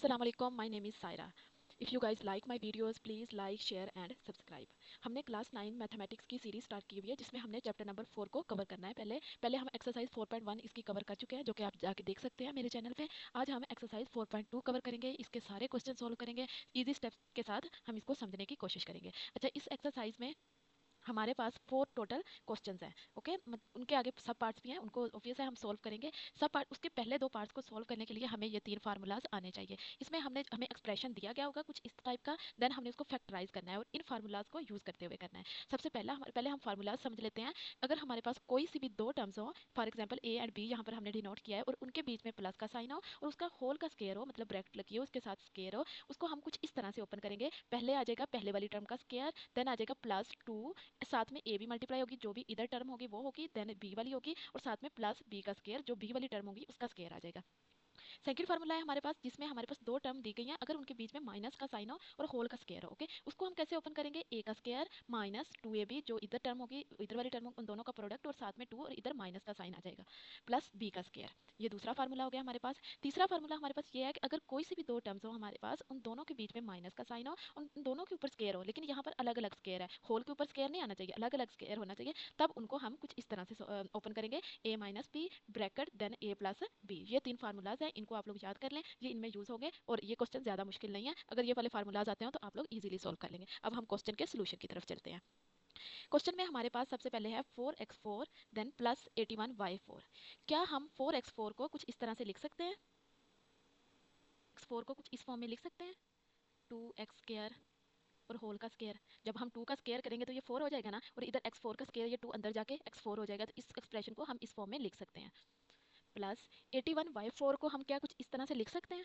अस्सलाम वालेकुम, my name is Saira. If you guys like my videos please like share and subscribe. हमने class 9 mathematics की series start की हुई है जिसमें हमने चैप्टर नंबर 4 को कवर करना है। पहले पहले हम एक्सरसाइज 4.1 इसकी कवर कर चुके हैं, जो कि आप जाके देख सकते हैं मेरे चैनल पे। आज हम एक्सरसाइज 4.2 कवर करेंगे, इसके सारे क्वेश्चन सॉल्व करेंगे, इजी स्टेप्स के साथ हम इसको समझने की कोशिश करेंगे। अच्छा, इस एक्सरसाइज में हमारे पास 4 टोटल क्वेश्चंस हैं। ओके, उनके आगे सब पार्ट्स भी हैं, उनको ऑब्वियस है हम सॉल्व करेंगे। सब पार्ट उसके पहले दो पार्ट्स को सॉल्व करने के लिए हमें ये 3 फार्मूलाज आने चाहिए। इसमें हमें एक्सप्रेशन दिया गया होगा कुछ इस टाइप का, देन हमने उसको फैक्टराइज करना है और इन फार्मूलाज को यूज करते हुए करना है। सबसे पहले हम फार्मूलाज समझ लेते हैं। अगर हमारे पास कोई सी भी दो टर्म्स हो, for example A and B यहाँ पर हमने डिनोट किया है, और उनके बीच में प्लस का साइन हो और उसका होल का स्केयर हो, मतलब ब्रैकेट लगी हो उसके साथ स्केयर हो, उसको हम कुछ इस तरह से ओपन करेंगे। पहले आ जाएगा पहले वाली टर्म का स्केयर, देन आ जाएगा +2, साथ में ए भी मल्टीप्लाई होगी, जो भी इधर टर्म होगी वो होगी, देन बी वाली होगी, और साथ में प्लस बी का स्केयर, जो बी वाली टर्म होगी उसका स्केयर आ जाएगा। सेकंड फार्मूला है हमारे पास जिसमें हमारे पास दो टर्म दी गई हैं, अगर उनके बीच में माइनस का साइन हो और होल का स्केयर हो, ओके, उसको हम कैसे ओपन करेंगे? ए का स्केयर माइनस 2ab, जो इधर टर्म होगी इधर वाली टर्म उन दोनों का प्रोडक्ट, और साथ में 2 और इधर माइनस का साइन आ जाएगा, प्लस बी का स्केयर। ये दूसरा फार्मूला हो गया हमारे पास। तीसरा फार्मूला हमारे पास ये है कि अगर कोई सी भी दो टर्म्स हो हमारे पास, उन दोनों के बीच में माइनस का साइन हो, उन दोनों के ऊपर स्केयर हो, लेकिन यहाँ पर अलग अलग स्केयर है, होल के ऊपर स्केयर नहीं आना चाहिए, अलग अलग स्केयर होना चाहिए, तब उनको हम कुछ इस तरह से ओपन करेंगे, ए माइनस बी ब्रैकेट देन ए प्लस बी। ये 3 फार्मूलाज हैं, इनको आप लोग याद कर लें, ये इनमें यूज होंगे, और ये क्वेश्चन ज्यादा मुश्किल नहीं है। अगर ये वाले फार्मूलाज आते हैं तो आप लोग इजीली सॉल्व कर लेंगे। अब हम क्वेश्चन के सोल्यूशन की तरफ चलते हैं। क्वेश्चन में हमारे पास सबसे पहले है 4x4 देन प्लस 81y4। क्या हम 4x4 को कुछ इस तरह से लिख सकते हैं? x4 को कुछ इस फॉर्म में लिख सकते हैं, 2x स्क्वायर और होल का स्केयर। जब हम 2 का स्केयर करेंगे तो ये 4 हो जाएगा ना, और इधर x4 का स्केयर, ये 2 अंदर जाके x4 हो जाएगा, तो इस एक्सप्रेशन को हम इस फॉर्म में लिख सकते हैं। प्लस 81y4 को हम क्या कुछ इस तरह से लिख सकते हैं,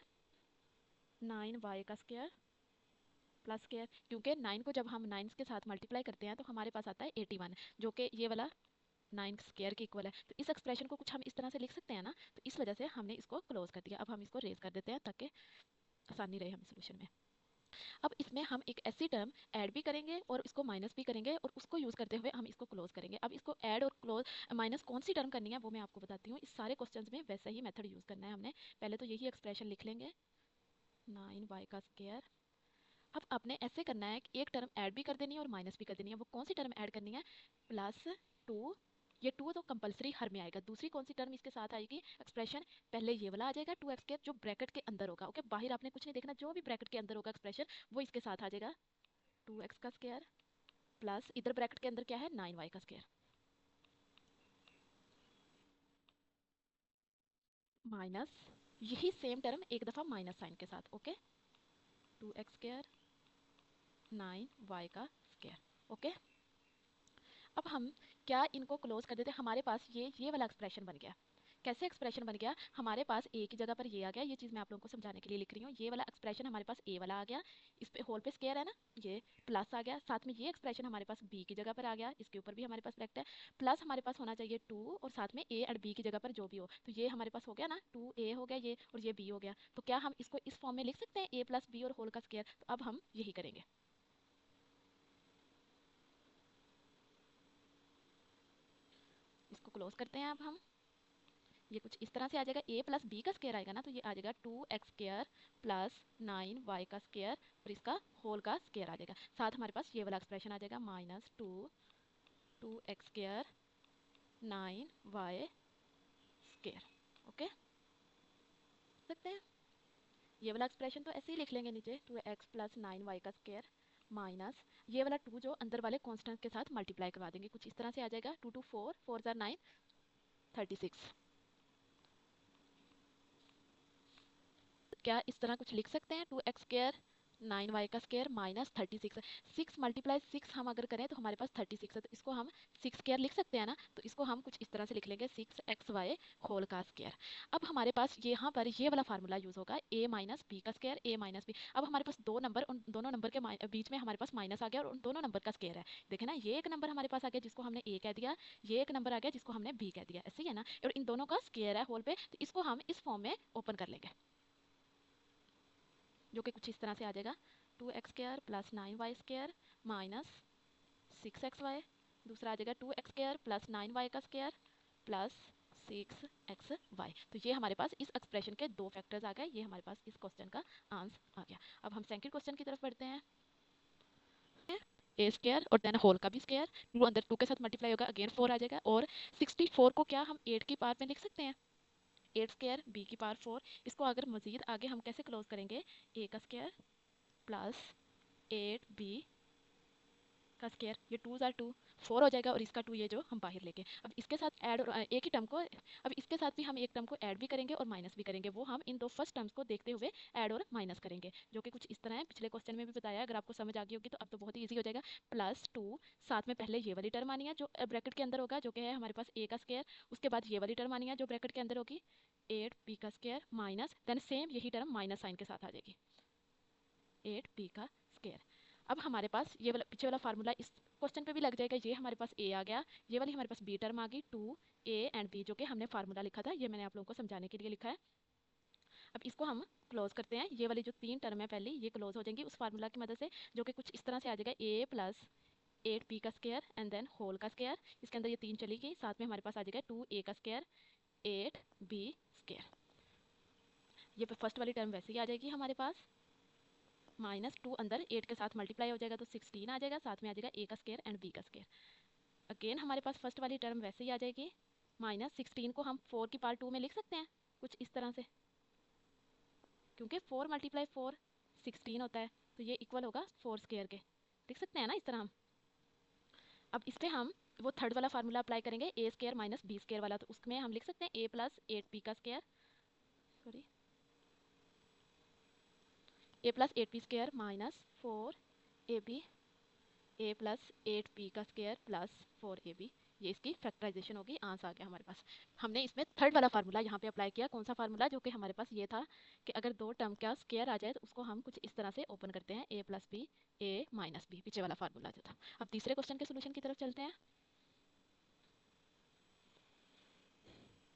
9y का स्केयर प्लस स्केयर, क्योंकि 9 को जब हम 9 के साथ मल्टीप्लाई करते हैं तो हमारे पास आता है 81, जो कि ये वाला 9 स्केयर के इक्वल है। तो इस एक्सप्रेशन को कुछ हम इस तरह से लिख सकते हैं ना, तो इस वजह से हमने इसको क्लोज कर दिया। अब हम इसको रेज कर देते हैं ताकि आसानी रहे हमें सोल्यूशन में। अब इसमें हम एक ऐसी टर्म ऐड भी करेंगे और इसको माइनस भी करेंगे, और उसको यूज करते हुए हम इसको क्लोज करेंगे। अब इसको ऐड और क्लोज माइनस कौन सी टर्म करनी है वो मैं आपको बताती हूँ। इस सारे क्वेश्चंस में वैसा ही मेथड यूज करना है हमने। पहले तो यही एक्सप्रेशन लिख लेंगे, 9y का स्केयर। अब आपने ऐसे करना है कि एक टर्म ऐड भी कर देनी है और माइनस भी कर देनी है। वो कौन सी टर्म ऐड करनी है? +2, ये 2 तो कंपलसरी हर में आएगा। दूसरी कौन सी टर्म इसके साथ आएगी एक्सप्रेशन? पहले ये वाला आ जाएगा 2x के, जो ब्रैकेट के अंदर होगा, ओके, बाहर आपने कुछ नहीं देखना, जो भी ब्रैकेट के अंदर होगा एक्सप्रेशन वो इसके साथ आ जाएगा, 2x का स्क्वायर प्लस इधर ब्रैकेट के अंदर क्या है, 9y का स्क्वायर, माइनस यही सेम टर्म एक दफा माइनस साइन के साथ, ओके, 2x स्क्वायर 9y का स्क्वायर, ओके। अब हम क्या इनको क्लोज कर देते हैं? हमारे पास ये वाला एक्सप्रेशन बन गया। कैसे एक्सप्रेशन बन गया? हमारे पास ए की जगह पर ये आ गया, ये चीज़ मैं आप लोगों को समझाने के लिए लिख रही हूँ। ये वाला एक्सप्रेशन हमारे पास ए वाला आ गया, इस पे होल पे स्केयर है ना, ये प्लस आ गया, साथ में ये एक्सप्रेशन हमारे पास बी की जगह पर आ गया, इसके ऊपर भी हमारे पास ब्रैकेट है, प्लस हमारे पास होना चाहिए 2, और साथ में ए एंड बी की जगह पर जो भी हो, तो ये हमारे पास हो गया ना, 2a हो गया ये, और ये b हो गया। तो क्या हम इसको इस फॉर्म में लिख सकते हैं, a प्लस बी और होल का स्केयर? तो अब हम यही करेंगे। इसको क्लोज करते हैं अब हम। ये कुछ इस तरह से आ जाएगा, a प्लस बी का स्केयर आएगा ना, तो ये आ जाएगा 2x स्केयर प्लस 9y का स्केयर, और इसका होल का स्केयर आ जाएगा। साथ हमारे पास ये वाला एक्सप्रेशन आ जाएगा, -2 2x square 9y square, okay, सकते हैं। ये वाला एक्सप्रेशन तो ऐसे ही लिख लेंगे नीचे, 2x प्लस 9y का स्केयर माइनस ये वाला 2 जो अंदर वाले कॉन्स्टेंट के साथ मल्टीप्लाई करवा देंगे, कुछ इस तरह से आ जाएगा, 2 2 4 4 जार 9 36। क्या इस तरह कुछ लिख सकते हैं, 2x स्केयर 9y का स्केयर माइनस 36। 6 मल्टीप्लाई 6 हम अगर करें तो हमारे पास 36 है, तो इसको हम 6 स्केयर लिख सकते हैं ना, तो इसको हम कुछ इस तरह से लिख लेंगे, 6xy होल का स्केयर। अब हमारे पास यहाँ पर ये वाला फार्मूला यूज होगा, a माइनस बी का स्केयर, a माइनस बी। अब हमारे पास दो नंबर, उन दोनों नंबर के बीच में हमारे पास माइनस आ गया, और उन दोनों नंबर का स्केयर है। देखे ना, ये एक नंबर हमारे पास आ गया जिसको हमने a कह दिया, ये एक नंबर आ गया जिसको हमने b कह दिया, ऐसे ही है ना, और इन दोनों का स्केयर है होल पे, तो इसको हम इस फॉर्म में ओपन कर लेंगे, जो कि कुछ इस तरह से आ जाएगा, 2x square plus 9y square minus 6xy। दूसरा आ जाएगा 2x स्क्वायर प्लस 9y का स्क्वायर प्लस 6xy। तो ये हमारे पास इस एक्सप्रेशन के दो फैक्टर्स आ गए, ये हमारे पास इस क्वेश्चन का आंसर आ गया। अब हम सेकंड क्वेश्चन की तरफ बढ़ते हैं। ए स्क्वायर और देन होल का भी स्क्वायर, टू अंदर टू के साथ मल्टीप्लाई होगा, अगेन 4 आ जाएगा। और 64 को क्या हम 8 की पावर में लिख सकते हैं, 8 स्क्वायर बी की पावर 4। इसको अगर मजीद आगे हम कैसे क्लोज करेंगे, ए का स्क्वायर प्लस 8b का स्क्वायर, ये 2 जार 2 4 हो जाएगा, और इसका 2 ये जो हम बाहर लेके अब इसके साथ ऐड और एक ही टर्म को, अब इसके साथ भी हम एक टर्म को ऐड भी करेंगे और माइनस भी करेंगे, वो हम इन दो फर्स्ट टर्म्स को देखते हुए ऐड और माइनस करेंगे, जो कि कुछ इस तरह है। पिछले क्वेश्चन में भी बताया, अगर आपको समझ आ गई होगी तो अब तो बहुत ही ईजी हो जाएगा। +2 साथ में पहले ये वाली टर्म आनी है जो ब्रैकेट के अंदर होगा, जो कि है हमारे पास ए का स्क्वायर, उसके बाद ये वाली टर्म आनी है जो ब्रैकेट के अंदर होगी 8b का स्क्वायर, माइनस देन सेम यही टर्म माइनस साइन के साथ आ जाएगी 8b का स्क्वायर। अब हमारे पास ये वाला पीछे वाला फार्मूला इस क्वेश्चन पे भी लग जाएगा, ये हमारे पास ए आ गया, ये वाली हमारे पास बी टर्म आ गई 2a एंड b, जो कि हमने फार्मूला लिखा था, ये मैंने आप लोगों को समझाने के लिए लिखा है। अब इसको हम क्लोज करते हैं, ये वाली जो तीन टर्म है पहली ये क्लोज हो जाएंगी उस फार्मूला की मदद से, जो कि कुछ इस तरह से आ जाएगा a प्लस 8b का स्क्वायर एंड देन होल का स्क्वायर, इसके अंदर ये तीन चली गई, साथ में हमारे पास आ जाएगा 2a का स्क्वायर 8b स्क्वायर। ये फर्स्ट वाली टर्म वैसे ही आ जाएगी हमारे पास, -2 अंदर 8 के साथ मल्टीप्लाई हो जाएगा तो 16 आ जाएगा, साथ में आ जाएगा a का स्क्वायर एंड b का स्क्वायर। अगेन हमारे पास फर्स्ट वाली टर्म वैसे ही आ जाएगी, -16 को हम 4 की पावर 2 में लिख सकते हैं कुछ इस तरह से, क्योंकि 4 × 4 16 होता है, तो ये इक्वल होगा 4 स्क्वायर के, लिख सकते हैं ना इस तरह हम। अब इस पर हम वो थर्ड वाला फार्मूला अप्लाई करेंगे, ए स्क्वायर माइनस बी स्क्वायर वाला, तो उसमें हम लिख सकते हैं a प्लस 8b का square, sorry a plus 8b square minus 4ab, a plus 8b का स्क्वायर प्लस 4ab, ये इसकी फैक्टराइजेशन होगी, आंसर आ गया हमारे पास। हमने इसमें थर्ड वाला फार्मूला यहाँ पे अप्लाई किया, कौन सा फार्मूला, जो कि हमारे पास ये था कि अगर दो टर्म का स्क्वायर आ जाए तो उसको हम कुछ इस तरह से ओपन करते हैं, a plus B a minus B, पीछे वाला फार्मूला जो था। अब तीसरे क्वेश्चन के सोल्यूशन की तरफ चलते हैं।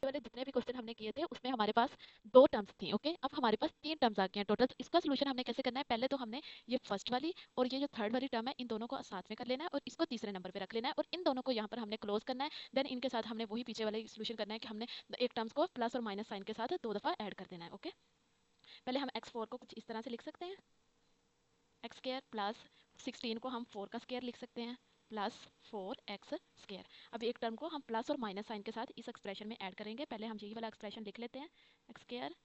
वाले जितने भी क्वेश्चन हमने किए थे उसमें हमारे पास दो टर्म्स थी, ओके। अब हमारे पास तीन टर्म्स आ गए हैं टोटल, तो इसका सोल्यूशन हमने कैसे करना है, पहले तो हमने ये फर्स्ट वाली और ये जो थर्ड वाली टर्म है इन दोनों को साथ में कर लेना है और इसको तीसरे नंबर पे रख लेना है, और इन दोनों को यहाँ पर हमने क्लोज करना है। देन इनके साथ हमने वही पीछे वाले सोल्यूशन करना है कि हमने एक टर्म्स को प्लस और माइनस साइन के साथ 2 दफा ऐड कर देना है, ओके। पहले हम x4 को कुछ इस तरह से लिख सकते हैं, एक्स स्क्वायर प्लस 16 को हम 4 का स्क्वायर लिख सकते हैं प्लस 4x स्क्वायर। अब एक टर्म को हम प्लस और माइनस साइन के साथ इस एक्सप्रेशन में ऐड करेंगे, पहले हम यही वाला एक्सप्रेशन लिख लेते हैं, एक्स स्क्वायर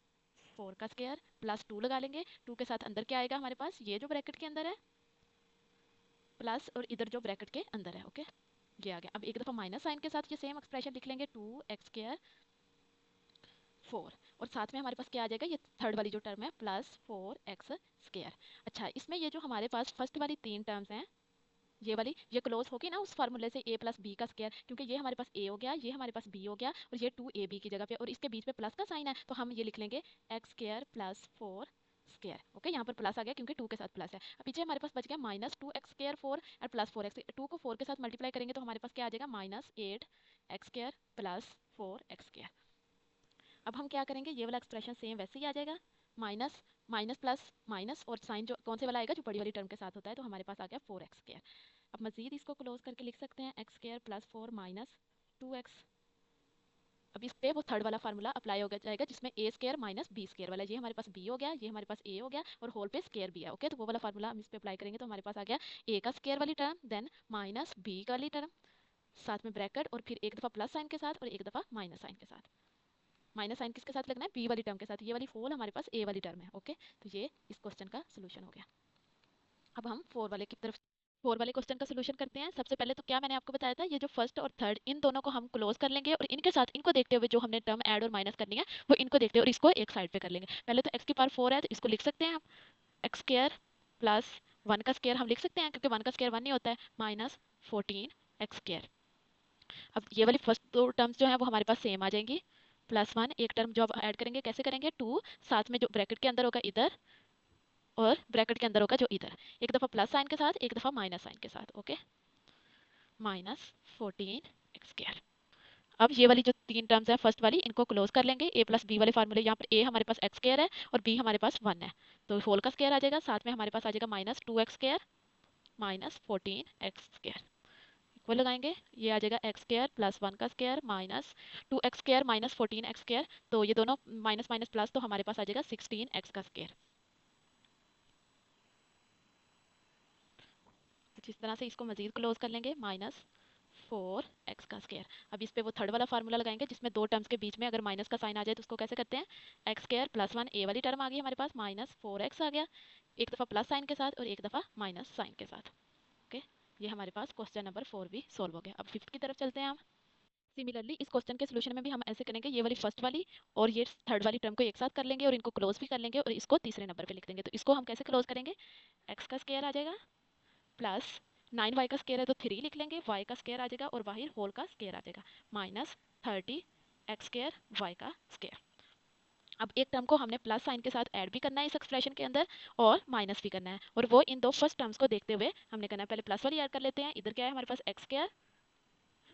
4 का स्क्वायर प्लस 2 लगा लेंगे, 2 के साथ अंदर क्या आएगा हमारे पास, ये जो ब्रैकेट के अंदर है प्लस और इधर जो ब्रैकेट के अंदर है, ओके ये आ गया। अब एक दफा माइनस साइन के साथ ये सेम एक्सप्रेशन लिख लेंगे, 2x स्क्वायर 4, और साथ में हमारे पास क्या आ जाएगा, ये थर्ड वाली जो टर्म है प्लस 4x स्क्वायर। अच्छा, इसमें ये जो हमारे पास फर्स्ट वाली तीन टर्म्स हैं ये वाली, ये क्लोज होगी ना उस फार्मूले से, a प्लस बी का स्क्वायर, क्योंकि ये हमारे पास a हो गया, ये हमारे पास b हो गया, और ये 2ab की जगह पे, और इसके बीच में प्लस का साइन है, तो हम ये लिख लेंगे x square plus 4 square, okay. यहाँ पर प्लस आ गया क्योंकि 2 के साथ प्लस है। अब पीछे हमारे पास बच गया -2x स्क्वायर 4 और प्लस 4x, 2 को 4 के साथ मल्टीप्लाई करेंगे तो हमारे पास क्या आ जाएगा, -8x square plus 4x square. अब हम क्या करेंगे, ये वाला एक्सप्रेशन सेम वैसे ही आ जाएगा, माइनस माइनस प्लस माइनस, और साइन जो कौन से वाला आएगा, जो बड़ी वाली टर्म के साथ होता है, तो हमारे पास आ गया 4x स्क्वायर। अब मजीद इसको क्लोज करके लिख सकते हैं, x square plus 4 minus 2x। अब इस पे वो थर्ड वाला फार्मूला अप्लाई हो जाएगा जिसमें a square minus B square वाला, ये हमारे पास b हो गया, ये हमारे पास a हो गया, और होल पे स्क्वायर भी है, ओके। तो वो वाला फार्मूला हम इस पे अप्लाई करेंगे तो हमारे पास आ गया a का स्क्वायर वाली टर्म, देन माइनस b वाली टर्म, साथ में ब्रैकेट, और फिर एक दफा प्लस साइन के साथ और एक दफा माइनस साइन के साथ। माइनस साइन किसके साथ लगना है, b वाली टर्म के साथ, ये वाली होल हमारे पास a वाली टर्म है, ओके। तो ये इस क्वेश्चन का सोल्यूशन हो गया। अब हम फोर वाले क्वेश्चन का सोल्यूशन करते हैं। सबसे पहले तो क्या मैंने आपको बताया था, ये जो फर्स्ट और थर्ड इन दोनों को हम क्लोज कर लेंगे, और इनके साथ इनको देखते हुए जो हमने टर्म ऐड और माइनस करनी है वो इनको देखते हुए और इसको एक साइड पे कर लेंगे। पहले तो x की पावर 4 है तो इसको लिख सकते हैं हम, एक्स स्क्वायर प्लस 1 का स्क्वायर हम लिख सकते हैं क्योंकि 1 का स्क्वायर 1 नहीं होता है, -14x स्क्वायर। अब ये वाली फर्स्ट दो टर्म्स जो है वो हमारे पास सेम आ जाएंगी, +1 एक टर्म जो अब ऐड करेंगे कैसे करेंगे, 2 साथ में जो ब्रैकेट के अंदर होगा इधर और ब्रैकेट के अंदर होगा जो इधर, एक दफा प्लस साइन के साथ एक दफा माइनस साइन के साथ, ओके, -14x स्क्वायर। अब ये वाली जो तीन टर्म्स है फर्स्ट वाली इनको क्लोज कर लेंगे, a प्लस बी वाले फार्मूले, यहाँ पर a हमारे पास x स्क्वायर है और b हमारे पास 1 है, तो होल का स्क्वायर आ जाएगा, साथ में हमारे पास आ जाएगा -2x स्क्वायर -14x स्क्वायर वो लगाएंगे, ये आ जाएगा एक्स स्क्वायर प्लस 1 का square minus 2 x square minus 14 x square, तो ये दोनों माइनस माइनस प्लस, तो हमारे पास आ जाएगा 16 एक्स का स्क्वायर। तो जिस तरह से इसको मजीद क्लोज कर लेंगे, माइनस 4 एक्स का स्क्वायर। अब इस पे वो थर्ड वाला फार्मूला लगाएंगे जिसमें दो टर्म्स के बीच में अगर माइनस का साइन आ जाए तो उसको कैसे करते हैं, एक्स स्क्वायर प्लस 1, ए वाली टर्म आ गई हमारे पास, माइनस 4 एक्स आ गया, एक दफ़ा प्लस साइन के साथ और एक दफ़ा माइनस साइन के साथ। ओके, ये हमारे पास क्वेश्चन नंबर 4 भी सॉल्व हो गया। अब फिफ्थ की तरफ चलते हैं हम। सिमिलरली इस क्वेश्चन के सोल्यूशन में भी हम ऐसे करेंगे, ये वाली फर्स्ट वाली और ये थर्ड वाली टर्म को एक साथ कर लेंगे और इनको क्लोज भी कर लेंगे और इसको तीसरे नंबर पे लिख देंगे। तो इसको हम कैसे क्लोज करेंगे, एक्स का स्क्वायर आ जाएगा प्लस 9 वाई का स्क्वायर है तो 3 लिख लेंगे, वाई का स्क्वायर आ जाएगा और बाहर होल का स्क्वायर आ जाएगा, माइनस 30 एक्स स्क्वायर वाई का स्क्वायर। अब एक टर्म को हमने प्लस साइन के साथ ऐड भी करना है इस एक्सप्रेशन के अंदर और माइनस भी करना है, और वो इन दो फर्स्ट टर्म्स को देखते हुए हमने करना है। पहले प्लस वाली ऐड कर लेते हैं, इधर क्या है हमारे पास एक्स स्क्वायर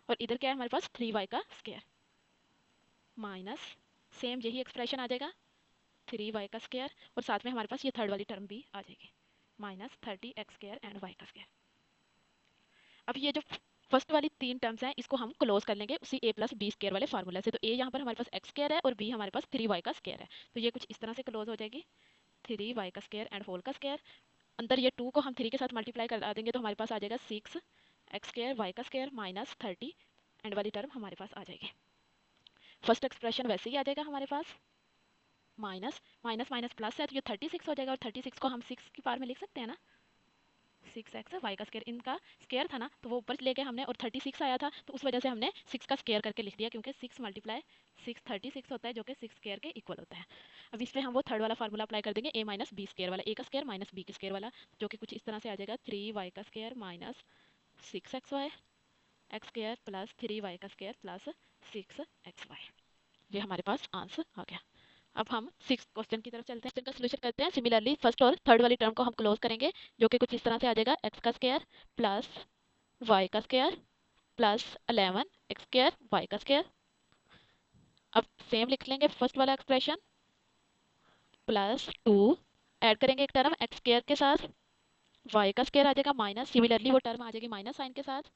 और इधर क्या है हमारे पास 3 वाई का स्क्वायर, माइनस सेम यही एक्सप्रेशन आ जाएगा 3 वाई का स्क्वायर और साथ में हमारे पास ये थर्ड वाली टर्म भी आ जाएगी, minus 30 x square and y का स्क्वायर। अब ये जो फर्स्ट वाली तीन टर्म्स हैं इसको हम क्लोज कर लेंगे उसी ए प्लस बी स्क्वायर वाले फार्मूला से। तो ए यहाँ पर हमारे पास एक्स स्क्वायर है और बी हमारे पास 3 वाई का स्क्वायर है, तो ये कुछ इस तरह से क्लोज हो जाएगी, 3 वाई का स्क्वायर एंड होल का स्क्वायर। अंदर ये 2 को हम 3 के साथ मल्टीप्लाई करा देंगे तो हमारे पास आ जाएगा 6 एक्स स्क्वायर वाई का स्क्वायर माइनस 30 एंड वाली टर्म हमारे पास आ जाएगी। फर्स्ट एक्सप्रेशन वैसे ही आ जाएगा हमारे पास, माइनस माइनस माइनस प्लस है तो ये 36 हो जाएगा और 36 को हम 6 की पावर में लिख सकते हैं ना, 6 एक्स वाई का स्क्वायर, इनका स्क्वायर था ना तो वो ऊपर लेके हमने और 36 आया था तो उस वजह से हमने 6 का स्क्वायर करके लिख दिया, क्योंकि 6 मल्टीप्लाई 6 36 होता है जो कि 6 स्क्वायर के इक्वल होता है। अब इस पर हम वो थर्ड वाला फार्मूला अप्लाई कर देंगे, ए माइनस बी स्क्वायर वाला, ए का स्क्वायर माइनस बी के स्क्वायर वाला, जो कि कुछ इस तरह से आ जाएगा 3 वाई का square minus 6 x y x square plus 3 y का स्क्वायर प्लस 6 एक्स वाई। ये हमारे पास आंसर आ गया। अब हम सिक्स क्वेश्चन की तरफ चलते हैं, क्वेश्चन का सोल्यूशन करते हैं। सिमिलरली फर्स्ट और थर्ड वाली टर्म को हम क्लोज करेंगे, जो कि कुछ इस तरह से आ जाएगा, एक्स का स्क्वायर प्लस वाई का square plus 11 x square y का स्क्वायर। अब सेम लिख लेंगे फर्स्ट वाला एक्सप्रेशन, प्लस 2 ऐड करेंगे एक टर्म एक्स स्क्वायर के साथ, वाई का स्क्वायर आ जाएगा माइनस, सिमिलरली वो टर्म आ जाएगी माइनस साइन के साथ,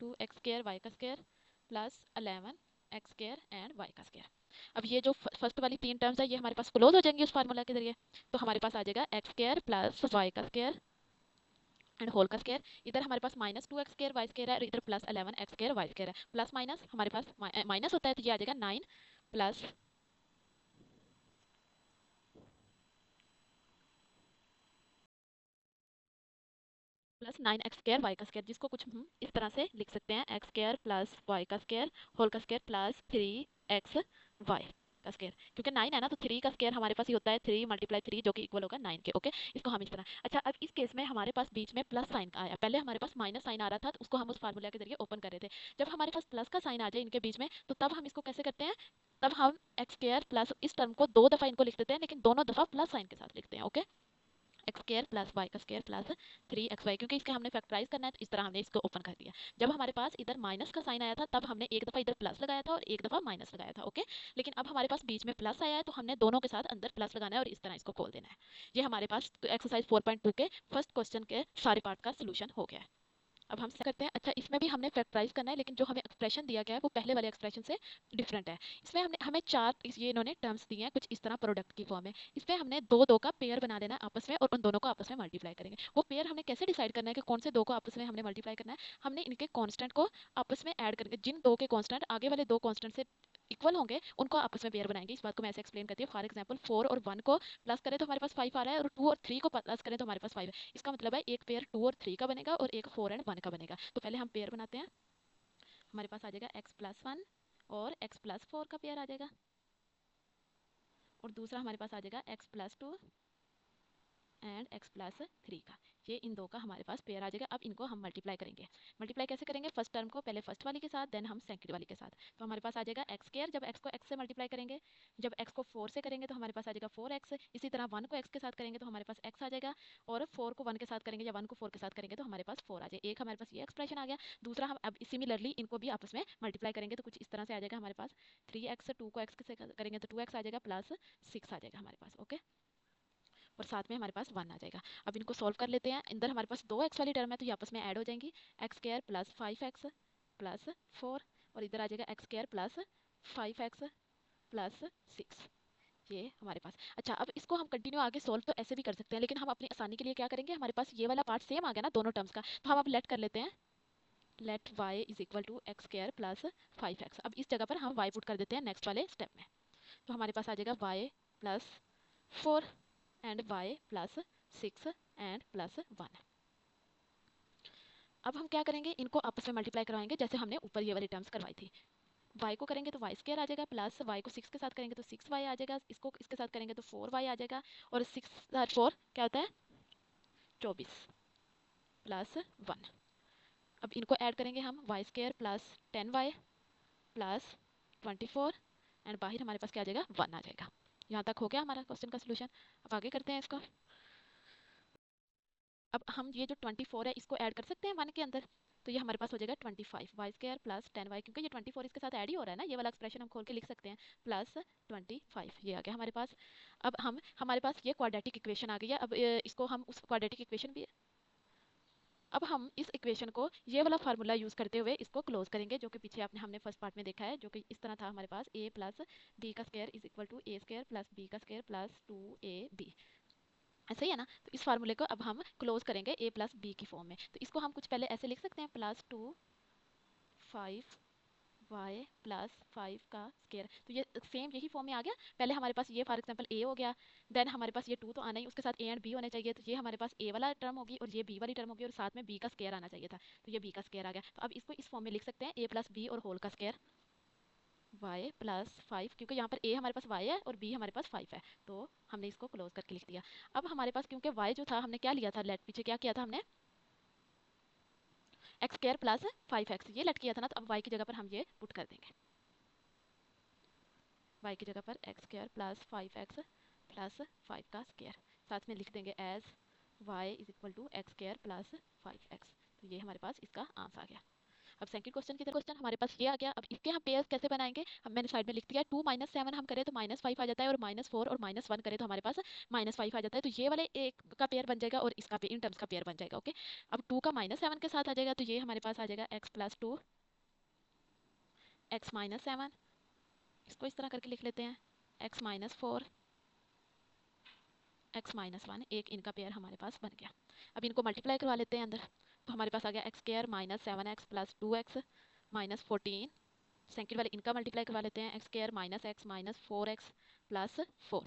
2 एक्स स्क्वायर वाई का square plus 11 x square and y का स्क्वायर। अब ये जो फर्स्ट वाली तीन टर्म्स है ये हमारे पास क्लोज हो जाएंगी उस फार्मूला के जरिए, तो हमारे पास आ जाएगा एक्स स्क्वायर प्लस वाई का स्क्वायर एंड होल का स्क्वायर। इधर हमारे पास minus 2 x square y square है और इधर plus 11 x square y square है, प्लस माइनस हमारे पास माइनस होता है तो ये आ जाएगा 9 plus plus 9 x square y का स्क्वायर, जिसको कुछ हम इस तरह से लिख सकते हैं, एक्स स्क्वायर प्लस वाई का स्क्वायर होल का स्क्वायर प्लस 3 एक्स वाई का स्क्वायर, क्योंकि 9 है ना तो 3 का स्क्वायर हमारे पास ही होता है 3 मल्टीप्लाई 3 जो कि इक्वल होगा 9 के। ओके, इसको हम इस तरह, अच्छा अब इस केस में हमारे पास बीच में प्लस साइन आया, पहले हमारे पास माइनस साइन आ रहा था तो उसको हम उस फार्मूला के जरिए ओपन कर रहे थे। जब हमारे पास प्लस का साइन आ जाए इनके बीच में तो तब हम इसको कैसे करते हैं, तब हम एक्स स्क्वायर प्लस इस टर्म को दो दफा इनको लिख देते हैं लेकिन दोनों दफा प्लस साइन के साथ लिखते हैं। Okay, x square plus y का स्क्वायर प्लस 3 एक्स वाई, क्योंकि इसके हमने फैक्टराइज करना है तो इस तरह हमने इसको ओपन कर दिया। जब हमारे पास इधर माइनस का साइन आया था तब हमने एक दफा इधर प्लस लगाया था और एक दफा माइनस लगाया था। ओके, लेकिन अब हमारे पास बीच में प्लस आया है तो हमने दोनों के साथ अंदर प्लस लगाना है और इस तरह इसको खोल देना है। ये हमारे पास एक्सरसाइज 4.2 के फर्स्ट क्वेश्चन के सारे पार्ट का सोल्यूशन हो गया है। अब हम करते हैं, अच्छा इसमें भी हमने फैक्टराइज करना है लेकिन जो हमें एक्सप्रेशन दिया गया है वो पहले वाले एक्सप्रेशन से डिफरेंट है। इसमें हमने हमें चार ये इन्होंने टर्म्स दिए हैं कुछ इस तरह प्रोडक्ट की फॉर्म में, इस पर हमने दो दो का पेयर बना देना है आपस में और उन दोनों को आपस में मल्टीप्लाई करेंगे। वो पेयर हमने कैसे डिसाइड करना है कि कौन से दो को आपस में हमने मल्टीप्लाई करना है, हमने इनके कॉन्स्टेंट को आपस में ऐड करके जिन दो के कॉन्स्टेंट आगे वाले दो कॉन्स्टेंट से इक्वल होंगे उनको आपस में पेयर बनाएंगे। इस बात को मैं ऐसे एक्सप्लेन करती हूँ, फॉर एग्जाम्पल 4 और 1 को प्लस करें तो हमारे पास 5 आ रहा है और 2 और 3 को प्लस करें तो हमारे पास 5 है। इसका मतलब है एक पेयर 2 और 3 का बनेगा और एक 4 एंड 1 का बनेगा। तो पहले हम पेयर बनाते हैं, हमारे पास आ जाएगा x+1 और x+4 का पेयर आ जाएगा और दूसरा हमारे पास आ जाएगा x+2 एंड x+3 का, ये इन दो का हमारे पास पेयर आ जाएगा। अब इनको हम मल्टीप्लाई करेंगे, मल्टीप्लाई कैसे करेंगे, फर्स्ट टर्म को पहले फर्स्ट वाली के साथ देन हम सेकंड वाली के साथ। तो हमारे पास आ जाएगा एक्स स्क्वायर, जब x को x से मल्टीप्लाई करेंगे, जब x को 4 से करेंगे तो हमारे पास आ जाएगा 4x, इसी तरह 1 को x के साथ करेंगे तो हमारे पास x आ जाएगा और 4 को 1 के साथ करेंगे या 1 को 4 के साथ करेंगे तो हमारे पास 4 आ जाएगा। एक हमारे पास ये एक्सप्रेशन आ गया, दूसरा हम अब सिमिलरली इनको भी आपस में मल्टीप्लाई करेंगे तो कुछ इस तरह से आ जाएगा हमारे पास 3x, 2 को x से करेंगे तो 2x आ जाएगा प्लस 6 आ जाएगा हमारे पास। ओके, और साथ में हमारे पास 1 आ जाएगा। अब इनको सॉल्व कर लेते हैं। अंदर हमारे पास 2x वाली टर्म है तो ये आपस में ऐड हो जाएंगी। X square plus 5x plus 4 और इधर आ जाएगा x square plus 5x plus 6। ये हमारे पास। अच्छा, अब इसको हम कंटिन्यू आगे सोल्व तो ऐसे भी कर सकते हैं, लेकिन हम अपनी आसानी के लिए क्या करेंगे, हमारे पास ये वाला पार्ट सेम आ गया ना दोनों टर्म्स का, तो हम अब लेट कर लेते हैं। Let y is equal to x square plus 5x। अब इस जगह पर हम y पुट कर देते हैं नेक्स्ट वाले स्टेप में। तो हमारे पास आ जाएगा y plus 4 and y plus 6 and plus 1। अब हम क्या करेंगे, इनको आपस में मल्टीप्लाई करवाएंगे जैसे हमने ऊपर ये वाली टर्म्स करवाई थी। y को करेंगे तो वाई स्क्वायर आ जाएगा, प्लस y को 6 के साथ करेंगे तो 6y आ जाएगा, इसको इसके साथ करेंगे तो 4y आ जाएगा, और 6 और 4 क्या होता है 24 प्लस 1। अब इनको ऐड करेंगे हम, y square plus 10y plus 24 and बाहर हमारे पास क्या आ जाएगा 1 आ जाएगा। यहाँ तक हो गया हमारा क्वेश्चन का सोल्यूशन। अब आगे करते हैं इसको। अब हम ये जो 24 है इसको ऐड कर सकते हैं 1 के अंदर, तो ये हमारे पास हो जाएगा 25 वाई स्क्वायर प्लस 10y, क्योंकि ये 24 इसके साथ ऐड ही हो रहा है ना, ये वाला एक्सप्रेशन हम खोल के लिख सकते हैं, प्लस 25 ये आ गया हमारे पास। अब हमारे पास ये क्वाड्रेटिक इक्वेशन आ गई है। अब इसको हम उस क्वाड्रेटिक इक्वेशन भी, अब हम इस इक्वेशन को ये वाला फार्मूला यूज करते हुए इसको क्लोज करेंगे, जो कि पीछे हमने फर्स्ट पार्ट में देखा है, जो कि इस तरह था हमारे पास a प्लस बी का square is equal to A square plus B का स्क्वायर प्लस 2ab। ऐसा ही है ना, तो इस फार्मूले को अब हम क्लोज करेंगे a प्लस बी की फॉर्म में। तो इसको हम कुछ पहले ऐसे लिख सकते हैं, प्लस 5y प्लस 5 का स्क्वायर। तो ये सेम यही फॉर्म में आ गया। पहले हमारे पास ये फॉर एग्जांपल a हो गया, देन हमारे पास ये 2 तो आना ही, उसके साथ a एंड b होने चाहिए, तो ये हमारे पास a वाला टर्म होगी और ये b वाली टर्म होगी और साथ में b का स्क्वायर आना चाहिए था, तो ये b का स्क्वायर आ गया। तो अब इसको इस फॉर्म में लिख सकते हैं a प्लस बी और होल का स्क्वायर y प्लस 5, क्योंकि यहाँ पर a हमारे पास y है और b हमारे पास 5 है, तो हमने इसको क्लोज करके लिख दिया। अब हमारे पास क्योंकि y जो था हमने क्या लिया था, लेट पीछे क्या किया था हमने, एक्स स्क्वायर प्लस 5x ये लेट किया था ना, तो अब y की जगह पर हम ये पुट कर देंगे। y की जगह पर x square plus 5x plus 5 का स्क्वायर, साथ में लिख देंगे as y is equal to x square plus 5x। तो ये हमारे पास इसका आंसर आ गया। अब सेकंड क्वेश्चन की तरफ, क्वेश्चन हमारे पास ये आ गया। अब इसके हम पेयर्स कैसे बनाएंगे, हम मैंने साइड में लिख दिया, 2 माइनस 7 हम करें तो माइनस 5 आ जाता है, और माइनस 4 और माइनस 1 करें तो हमारे पास माइनस 5 आ जाता है, तो ये वाले एक का पेयर बन जाएगा और इसका इन टर्म्स का पेयर बन जाएगा। ओके, अब 2 का माइनस 7 के साथ आ जाएगा, तो ये हमारे पास आ जाएगा x प्लस 2 एक्स माइनस 7, इसको इस तरह करके लिख लेते हैं, x माइनस 4 एक्स माइनस 1, एक इनका पेयर हमारे पास बन गया। अब इनको मल्टीप्लाई करवा लेते हैं अंदर, तो हमारे पास आ गया x square minus 7x plus 2x minus 14, second वाले इनका मल्टीप्लाई करवा लेते हैं, x square minus x minus 4x plus 4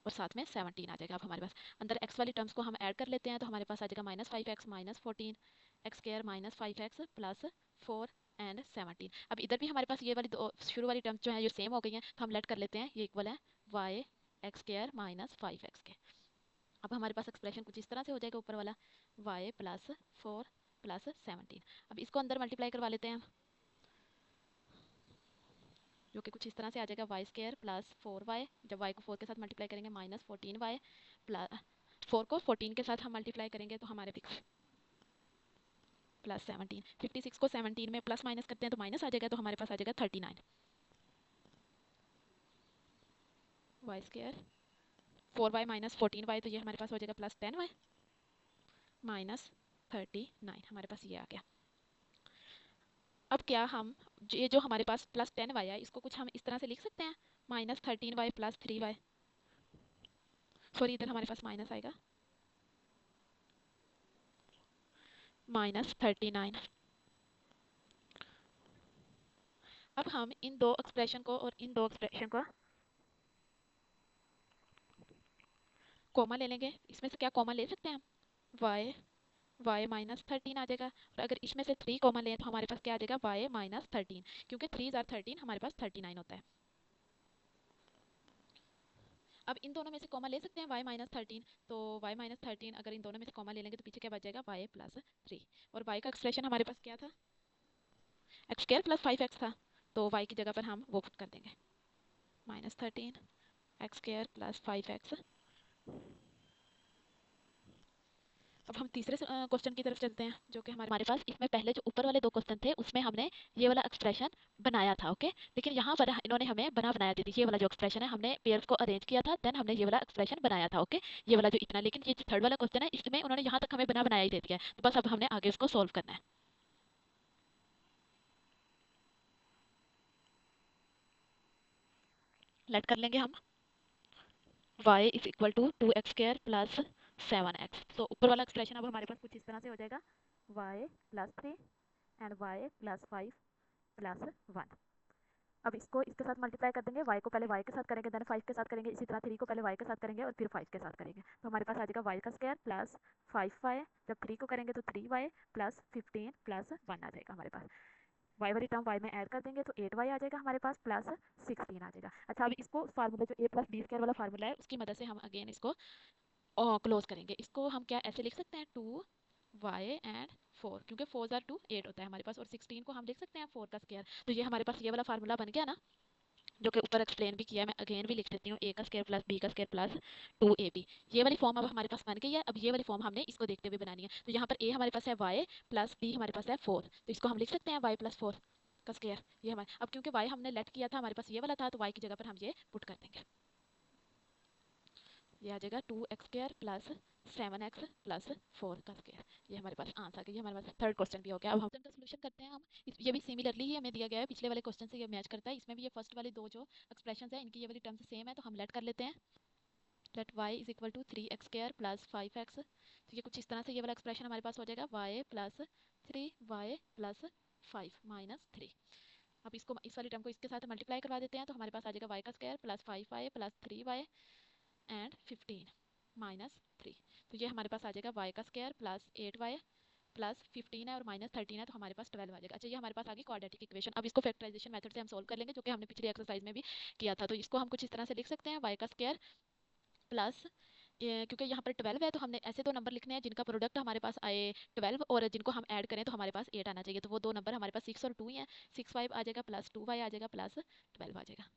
और साथ में 17 आ जाएगा। अब हमारे पास अंदर x वाली टर्म्स को हम ऐड कर लेते हैं, तो हमारे पास आ जाएगा minus 5x minus 14 x square minus 5x plus 4 and 17। अब इधर भी हमारे पास ये वाली दो शुरू वाली टर्म्स जो है ये सेम हो गई हैं, तो हम लेट कर लेते हैं, ये इक्वल है y x square minus 5x के। अब हमारे पास एक्सप्रेशन कुछ इस तरह से हो जाएगा, ऊपर वाला y प्लस 4 प्लस 17। अब इसको अंदर मल्टीप्लाई करवा लेते हैं, जो कि कुछ इस तरह से आ जाएगा वाई स्क्वायर प्लस 4y, जब y को 4 के साथ मल्टीप्लाई करेंगे माइनस 14y प्लस 4 को 14 के साथ हम मल्टीप्लाई करेंगे तो हमारे प्लस 17, 56 को 17 में प्लस माइनस करते हैं तो माइनस आ जाएगा, तो हमारे पास आ जाएगा 39 Y square 4y minus 14y, तो ये हमारे पास हो जाएगा प्लस 10y माइनस 39, हमारे पास ये आ गया। अब क्या हम ये जो हमारे पास प्लस 10y है इसको कुछ हम इस तरह से लिख सकते हैं, minus 13y plus 3y, sorry इधर हमारे पास माइनस आएगा, माइनस 39। अब हम इन दो एक्सप्रेशन को और इन दो एक्सप्रेशन को कॉमा ले लेंगे, इसमें से क्या कॉमा ले सकते हैं हम, y माइनस 13 आ जाएगा, और अगर इसमें से 3 कॉमा लें तो हमारे पास क्या आ जाएगा y माइनस 13, क्योंकि 3 जार 13 हमारे पास 39 होता है। अब इन दोनों में से कॉमा ले सकते हैं y माइनस 13, तो y माइनस 13 अगर इन दोनों में से कॉमा ले लेंगे तो पीछे क्या बच जाएगा y प्लस 3, और y का एक्सप्रेशन हमारे पास क्या था, एक्स स्क्वायर प्लस 5x था, तो y की जगह पर हम वो पुट कर देंगे, minus 13 x square plus 5x। अब हम तीसरे क्वेश्चन की तरफ चलते हैं, जो कि हमारे पास इसमें पहले जो ऊपर वाले दो क्वेश्चन थे उसमें हमने ये वाला एक्सप्रेशन बनाया था, ओके। लेकिन यहाँ पर इन्होंने हमें बना बनाया दी थी। ये वाला जो एक्सप्रेशन है हमने पेयर्स को अरेंज किया था, देन हमने ये वाला एक्सप्रेशन बनाया था, ओके। ये वाला जो इतना, लेकिन ये जो थर्ड वाला क्वेश्चन है इसमें उन्होंने यहाँ तक हमें बना बनाया ही दे दिया है, तो बस अब हमने आगे उसको सोल्व करना है। लेट कर लेंगे हम y is equal to 2x² plus 7x। तो ऊपर वाला एक्सप्रेशन अब हमारे पास कुछ इस तरह से हो जाएगा, y plus 3 and y plus 5 plus 1। अब इसको इसके साथ मल्टीप्लाई कर देंगे, y को पहले y के साथ करेंगे, देन 5 के साथ करेंगे, इसी तरह 3 को पहले y के साथ करेंगे और फिर 5 के साथ करेंगे। तो हमारे पास आ जाएगा y का स्क्वायर प्लस 5y, जब 3 को करेंगे तो 3y प्लस 15 प्लस 1 आ जाएगा हमारे पास। y वाली टर्म y में ऐड कर देंगे तो 8y आ जाएगा हमारे पास प्लस 16 आ जाएगा। अच्छा, अब इसको फार्मूला जो a प्लस बी स्क्वायर वाला फार्मूला है उसकी मदद से हम अगेन इसको क्लोज करेंगे। इसको हम क्या ऐसे लिख सकते हैं, 2y एंड 4, क्योंकि 4 आर 2 8 होता है हमारे पास, और 16 को हम लिख सकते हैं 4 का स्क्वायर। तो ये हमारे पास ये वाला फार्मूला बन गया ना, जो कि ऊपर एक्सप्लेन भी किया है। मैं अगेन भी लिख देती हूँ, a का स्क्वायर प्लस b का स्क्वायर प्लस 2ab। ये वाली फॉर्म अब हमारे पास बन गई है। अब ये वाली फॉर्म हमने इसको देखते हुए बनानी है। तो यहाँ पर a हमारे पास है y प्लस b हमारे पास है 4, तो इसको हम लिख सकते हैं y प्लस 4 का स्क्वायर। ये हमारे, अब क्योंकि y हमने लेट किया था हमारे पास ये वाला था, तो y की जगह पर हम ये पुट कर देंगे। ये आ जाएगा 2x² प्लस 7x प्लस 4 का स्क्वायर। ये हमारे पास आंसर आ गया। ये हमारे पास थर्ड क्वेश्चन भी हो गया। अब हम का सोल्यूशन करते हैं हम। ये भी सिमिलरली ही हमें दिया गया है, पिछले वाले क्वेश्चन से ये मैच करता है। इसमें भी ये फर्स्ट वाले दो जो एक्सप्रेशन है इनकी ये वाली टर्म्स सेम है, तो हम लेट कर लेते हैं। Let y is equal to 3x² plus 5x। तो ये कुछ इस तरह से ये वाला एक्सप्रेशन हमारे पास हो जाएगा, y plus 3y plus 5 minus 3। अब इसको, इस वाली टर्म को इसके साथ मल्टीप्लाई करवा देते हैं, तो हमारे पास आ जाएगा y का square plus 5y plus 3y and 15 minus 3। तो ये हमारे पास आ जाएगा y का स्क्वायर प्लस 8y प्लस 15 है और माइनस 13 है, तो हमारे पास 12 आ जाएगा। अच्छा, ये हमारे पास आ गई क्वाड्रेटिक इक्वेशन। अब इसको फैक्टराइजेशन मेथड से हम सोल्व कर लेंगे, जो कि हमने पिछली एक्सरसाइज में भी किया था। तो इसको हम कुछ इस तरह से लिख सकते हैं, y का स्क्वायर प्लस, क्योंकि यहाँ पर 12 है तो हमने ऐसे दो नंबर लिखने हैं जिनका प्रोडक्ट हमारे पास आए 12, और जिनको हम ऐड करें तो हमारे पास 8 आना चाहिए। तो वो दो नंबर हमारे पास 6 और 2 ही हैं। 6y आ जाएगा प्लस 2y आ जाएगा प्लस 12 आ जाएगा।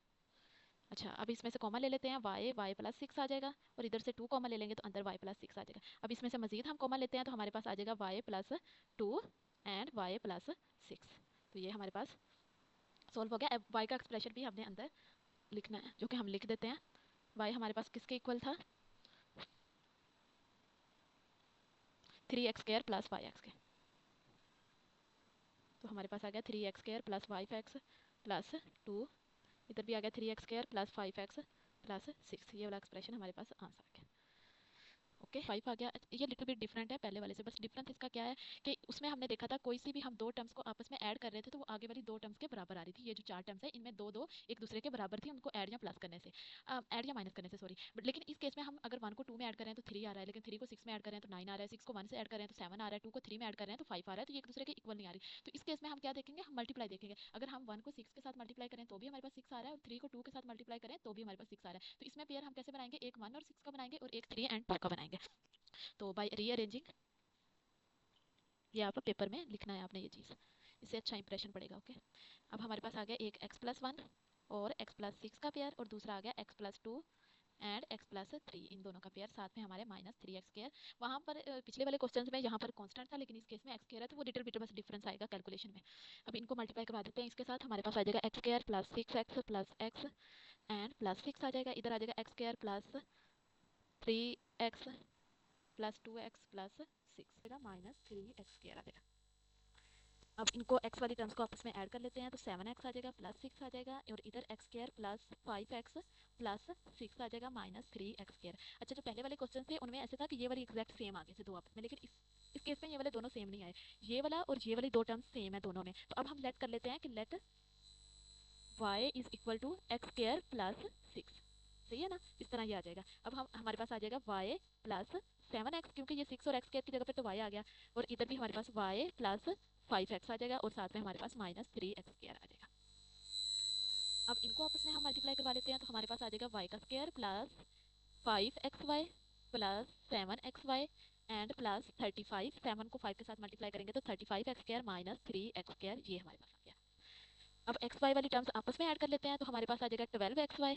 अच्छा, अब इसमें से कॉमन ले लेते हैं, y प्लस 6 आ जाएगा, और इधर से 2 कॉमन ले लेंगे तो अंदर y प्लस 6 आ जाएगा। अब इसमें से मजीद हम कॉमन लेते हैं तो हमारे पास आ जाएगा y plus 2 and y plus 6। तो ये हमारे पास सॉल्व हो गया। अब y का एक्सप्रेशन भी हमने अंदर लिखना है, जो कि हम लिख देते हैं। y हमारे पास किसके इक्वल था, 3x² प्लस 5x के। तो हमारे पास आ गया 3x² प्लस 5x प्लस 2, इधर भी आ गया 3x² प्लस 5x प्लस 6। ये वाला एक्सप्रेशन हमारे पास आंसर आ गया, ओके। 5 आ गया। ये लिटिल बिट डिफरेंट है पहले वाले से, बस डिफरेंस इसका क्या है कि उसमें हमने देखा था कोई सी भी हम दो टर्म्स को आपस में ऐड कर रहे थे तो वो आगे वाली दो टर्म्स के बराबर आ रही थी। ये जो चार टर्म्स है इनमें दो दो एक दूसरे के बराबर थी, उनको ऐड या प्लस करने से, ऐड या माइनस करने से, सॉरी। बट लेकिन इस केस में हम अगर 1 को 2 में ऐड करें तो 3 आ रहा है, लेकिन 3 को 6 में ऐड करें तो 9 आ रहा है, 6 को 1 से ऐड करें तो 7 आ रहा है, 2 को 3 में ऐड करें तो 5 आ रहा है, तो ये एक दूसरे के इक्वल नहीं आ रही। तो इस केस में हम क्या देखेंगे, हम मल्टीप्लाई देखेंगे। अगर हम 1 को 6 के साथ मल्टीप्लाई करें तो भी हमारे पास 6 आ रहा है, और 3 को 2 के साथ मल्टीप्लाई करें तो भी हमारे पास 6 आ रहा है। तो इसमें पेयर हम कैसे बनाएंगे, एक 1 और 6 का बनाएंगे और एक 3 एंड 2 का बनाएंगे। तो बाय रीअरेंजिंग, ये आप पेपर में लिखना है आपने ये चीज़, इससे अच्छा इंप्रेशन पड़ेगा, ओके। अब हमारे पास आ गया एक x प्लस 1 और x प्लस 6 का पेयर, और दूसरा आ गया x plus 2 and x plus 3, इन दोनों का पेयर, साथ में हमारे माइनस 3x²। वहाँ पर पिछले वाले क्वेश्चन में यहाँ पर कांस्टेंट था, लेकिन इस केस में x² है, तो वो लिटिल बिट बस डिफरेंस आएगा कैलकुलेशन में। अब इनको मल्टीप्लाई करवा देते हैं इसके साथ, हमारे पास आ जाएगा x² plus 6x plus x and plus 6 आ जाएगा, इधर आ जाएगा x² plus 3x plus 2x plus 6 minus 3x² आ जाएगा। अब इनको x वाली टर्म्स को आपस में ऐड कर लेते हैं, तो 7x आ जाएगा प्लस 6 आ जाएगा, और इधर x² प्लस 5x प्लस 6 आ जाएगा माइनस 3x²। अच्छा, जो पहले वाले क्वेश्चन थे उनमें ऐसे था कि ये वाली एग्जैक्ट सेम आ गए थे दो आपस में, लेकिन इस केस में ये वाले दोनों सेम नहीं आए। ये वाला और ये वाली दो टर्म्स सेम है दोनों में। तो अब हम लेट कर लेते हैं कि let y is equal to x² plus 6, सही है ना, इस तरह ये आ जाएगा। अब हम हमारे पास आ जाएगा y प्लस 7x, क्योंकि ये 6 और x² की जगह पे तो y आ गया, और इधर भी हमारे पास y प्लस 5x आ जाएगा, और साथ में हमारे पास माइनस 3x² आ जाएगा। अब इनको आपस में हम मल्टीप्लाई करवा लेते हैं, तो हमारे पास आ जाएगा y का square plus 5xy plus 7xy and plus 35। 7 को 5 के साथ मल्टीप्लाई करेंगे तो 35x² माइनस 3x², ये हमारे पास आ गया। अब xy वाली टर्म्स आपस में ऐड कर लेते हैं, तो हमारे पास आ जाएगा 12xy,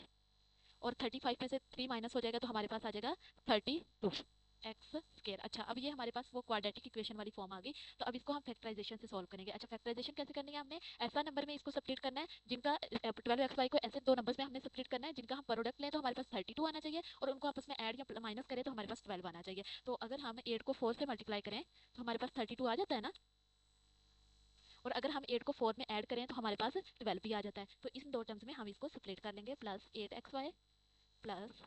और 35 में से 3 माइनस हो जाएगा तो हमारे पास आ जाएगा 32। X square. अच्छा, अब ये हमारे पास वो क्वाड्रेटिक इक्वेशन वाली फॉर्म आ गई। तो अब इसको हम फैक्टराइजेशन से सॉल्व करेंगे। अच्छा, फैक्टराइजेशन कैसे करनी है? हमने ऐसा नंबर में इसको सब्ट्रैक्ट करना है जिनका 12xy को ऐसे दो नंबर्स में हमने सब्ट्रैक्ट करना है जिनका हम प्रोडक्ट लें तो हमारे पास 32 आना चाहिए, और उनको आपस में ऐड या माइनस करें तो हमारे पास 12 आना चाहिए। तो अगर हम 8 को 4 से मल्टीप्लाई करें तो हमारे पास 32 आ जाता है ना, और अगर हम 8 को 4 में ऐड करें तो हमारे पास 12 भी आ जाता है। तो इन दो टर्म्स में हम इसको स्प्लिट कर लेंगे, plus 8xy plus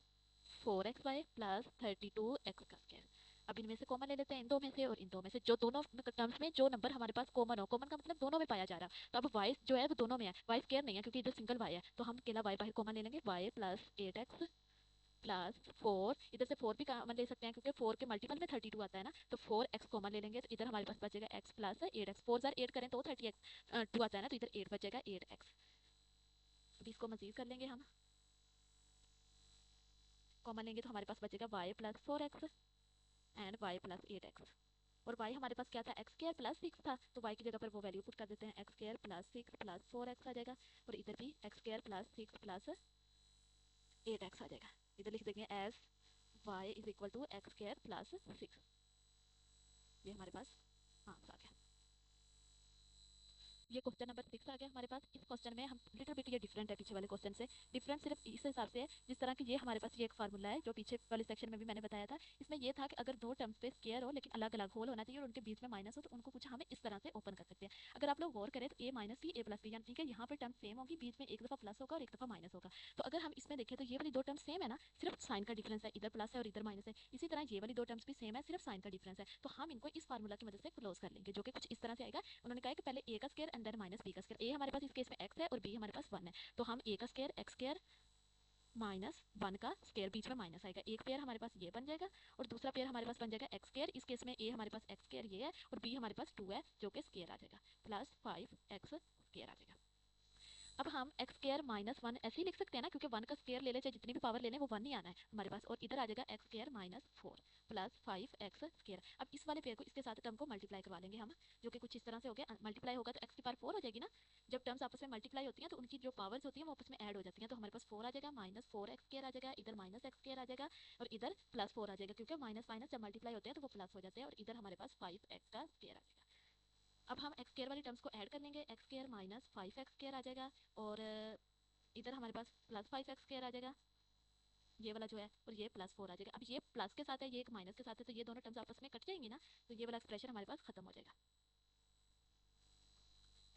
4xy plus 32x का स्क्वायर। अब इनमें से कॉमन ले लेते हैं, इन दो में से और इन दो में से, जो दोनों टर्म्स में जो नंबर हमारे पास कॉमन हो, कॉमन का मतलब दोनों में पाया जा रहा है। तो अब y जो है वो दोनों में है, y स्क्वायर नहीं है क्योंकि इधर सिंगल y है, तो हम अकेला y बाहर कॉमन ले लेंगे, y प्लस 8x प्लस 4, इधर से 4 भी कॉमन ले सकते हैं क्योंकि 4 के मल्टीपल में 32 आता है ना, तो 4x कॉमन ले लेंगे, तो इधर हमारे पास बचेगा x प्लस 8x, 4 जार 8 करें तो 2 आता है ना, तो इधर 8 बचेगा 8x। अभी इसको मजीद कर लेंगे हम, कॉमन लेंगे तो हमारे पास बचेगा y plus 4x and y plus 8x। और y हमारे पास क्या था? एक्स स्क्वायर प्लस 6 था, तो y की जगह पर वो वैल्यू पुट कर देते हैं, x square plus 6 plus 4x आ जाएगा, और इधर भी x square plus 6 plus 8x आ जाएगा। इधर लिख देंगे as y is equal to x square plus 6। ये हमारे पास आंसर आ गया। ये क्वेश्चन नंबर 6 आ गया हमारे पास। इस क्वेश्चन में हम लिटिल बिट ये डिफरेंट है पीछे वाले क्वेश्चन से। डिफरेंस सिर्फ इस हिसाब से है जिस तरह की ये हमारे पास ये एक फार्मूला है जो पीछे वाले सेक्शन में भी मैंने बताया था। इसमें ये था कि अगर दो टर्म्स पे स्क्वायर हो लेकिन अलग अलग होल होना चाहिए और उनके बीच में माइनस हो, तो उनको कुछ हम इस तरह से ओपन कर सकते हैं। अगर आप लोग गौर करें तो ए माइनस बी ए प्लस बी, यानी कि यहाँ पर टर्म सेम होगी, बीच में एक दफा प्लस होगा और एक दफा माइनस होगा। तो अगर हम इसमें देखें तो ये वाली दो टर्म्स सेम है ना, सिर्फ साइन का डिफरेंस है, इधर प्लस है और इधर माइनस है। इसी तरह ये वाली दो टर्म्स भी सेम है, सिर्फ साइन का डिफरेंस है। तो हम इनको इस फार्मूला की मदद से क्लोज कर लेंगे, जो कि कुछ इस तरह से आएगा। उन्होंने कहा कि पहले ए का square and then minus B का स्क्वायर। ए हमारे पास इस केस में x है और b हमारे पास 1 है, तो हम a का स्क्वायर x स्क्वायर माइनस 1 का स्क्वायर, बीच में माइनस आएगा, एक पेयर हमारे पास ये बन जाएगा और दूसरा पेयर हमारे पास बन जाएगा x स्क्वायर। इस केस में a हमारे पास x स्क्वायर ये है और b हमारे पास 2 है जो कि स्क्वायर आ जाएगा, प्लस 5x स्क्वायर आ जाएगा। अब हम एक्स स्क्वायर माइनस 1 ऐसे ही लिख सकते हैं ना, क्योंकि 1 का स्क्वायर ले ले चाहे जितनी भी पावर ले लें वो 1 ही आना है हमारे पास, और इधर आ जाएगा x square minus 4 plus 5x square. अब इस वाले पेयर को इसके साथ टर्म को मल्टीप्लाई करवा लेंगे हम, जो कि कुछ इस तरह से हो गया। मल्टीप्लाई होगा तो x की पावर 4 हो जाएगी ना, जब टर्म्स आपस में मल्टीप्लाई होती हैं तो उनकी जो पावर्स होती हैं वो आपस में ऐड हो जाती हैं, तो हमारे पास 4 आ जाएगा, माइनस 4x स्क्वायर आ जाएगा, इधर माइनस x स्क्वायर आ जाएगा और इधर प्लस 4 आ जाएगा, क्योंकि माइनस माइनस जब मल्टीप्लाई होते हैं तो वो प्लस हो जाते हैं, और इधर हमारे पास 5x का स्क्वायर आ जाएगा। अब हम एक्स स्क्वायर वाली टर्म्स को ऐड कर लेंगे, x square minus 5x square आ जाएगा और इधर हमारे पास प्लस 5x स्क्वायर आ जाएगा, ये वाला जो है, और ये प्लस 4 आ जाएगा। अब ये प्लस के साथ है, ये एक माइनस के साथ है, तो ये दोनों टर्म्स आपस में कट जाएंगी ना, तो ये वाला एक्सप्रेशन हमारे पास खत्म हो जाएगा।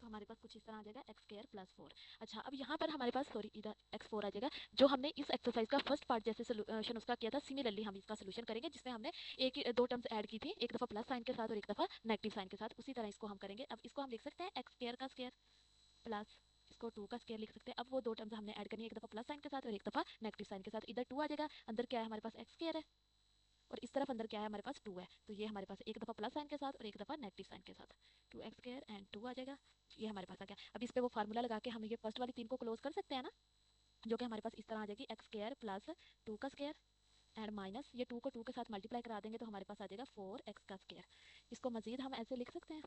तो हमारे पास कुछ इस तरह आ जाएगा एक्स स्क्वायर प्लस 4। अच्छा, अब यहाँ पर हमारे पास सॉरी इधर x4 आ जाएगा, जो हमने इस एक्सरसाइज का फर्स्ट पार्ट जैसे सोल्यूशन उसका किया था, सिमिलरली हम इसका सोल्यूशन करेंगे, जिसमें हमने एक दो टर्म्स ऐड की थी, एक दफा प्लस साइन के साथ और एक दफा नेगेटिव साइन के साथ, उसी तरह इसको हम करेंगे। अब इसको हम लिख सकते हैं एक्स स्क्वायर का स्क्वायर प्लस इसको 2 का स्क्वायर लिख सकते हैं। अब वो दो टर्म्स हमने ऐड करनी है, एक दफा प्लस साइन के साथ और एक दफा नेगेटिव साइन के साथ। इधर 2 आ जाएगा, अंदर क्या है हमारे पास एक्स स्क्वायर है, और इस तरफ अंदर क्या है हमारे पास 2 है, तो ये हमारे पास एक दफा प्लस साइन के साथ और एक दफा नेगेटिव साइन के साथ 2x स्क्वायर एंड 2 आ जाएगा। ये हमारे पास आ गया। अब इस पे वो फार्मूला लगा के हम ये फर्स्ट वाली तीन को क्लोज कर सकते हैं ना, जो कि हमारे पास इस तरह आ जाएगी एक्स स्क्वायर प्लस 2 का स्क्वायर एंड माइनस ये 2 को 2 के साथ मल्टीप्लाई करा देंगे तो हमारे पास आ जाएगा 4x का स्क्वायर। इसको मजीद हम ऐसे लिख सकते हैं,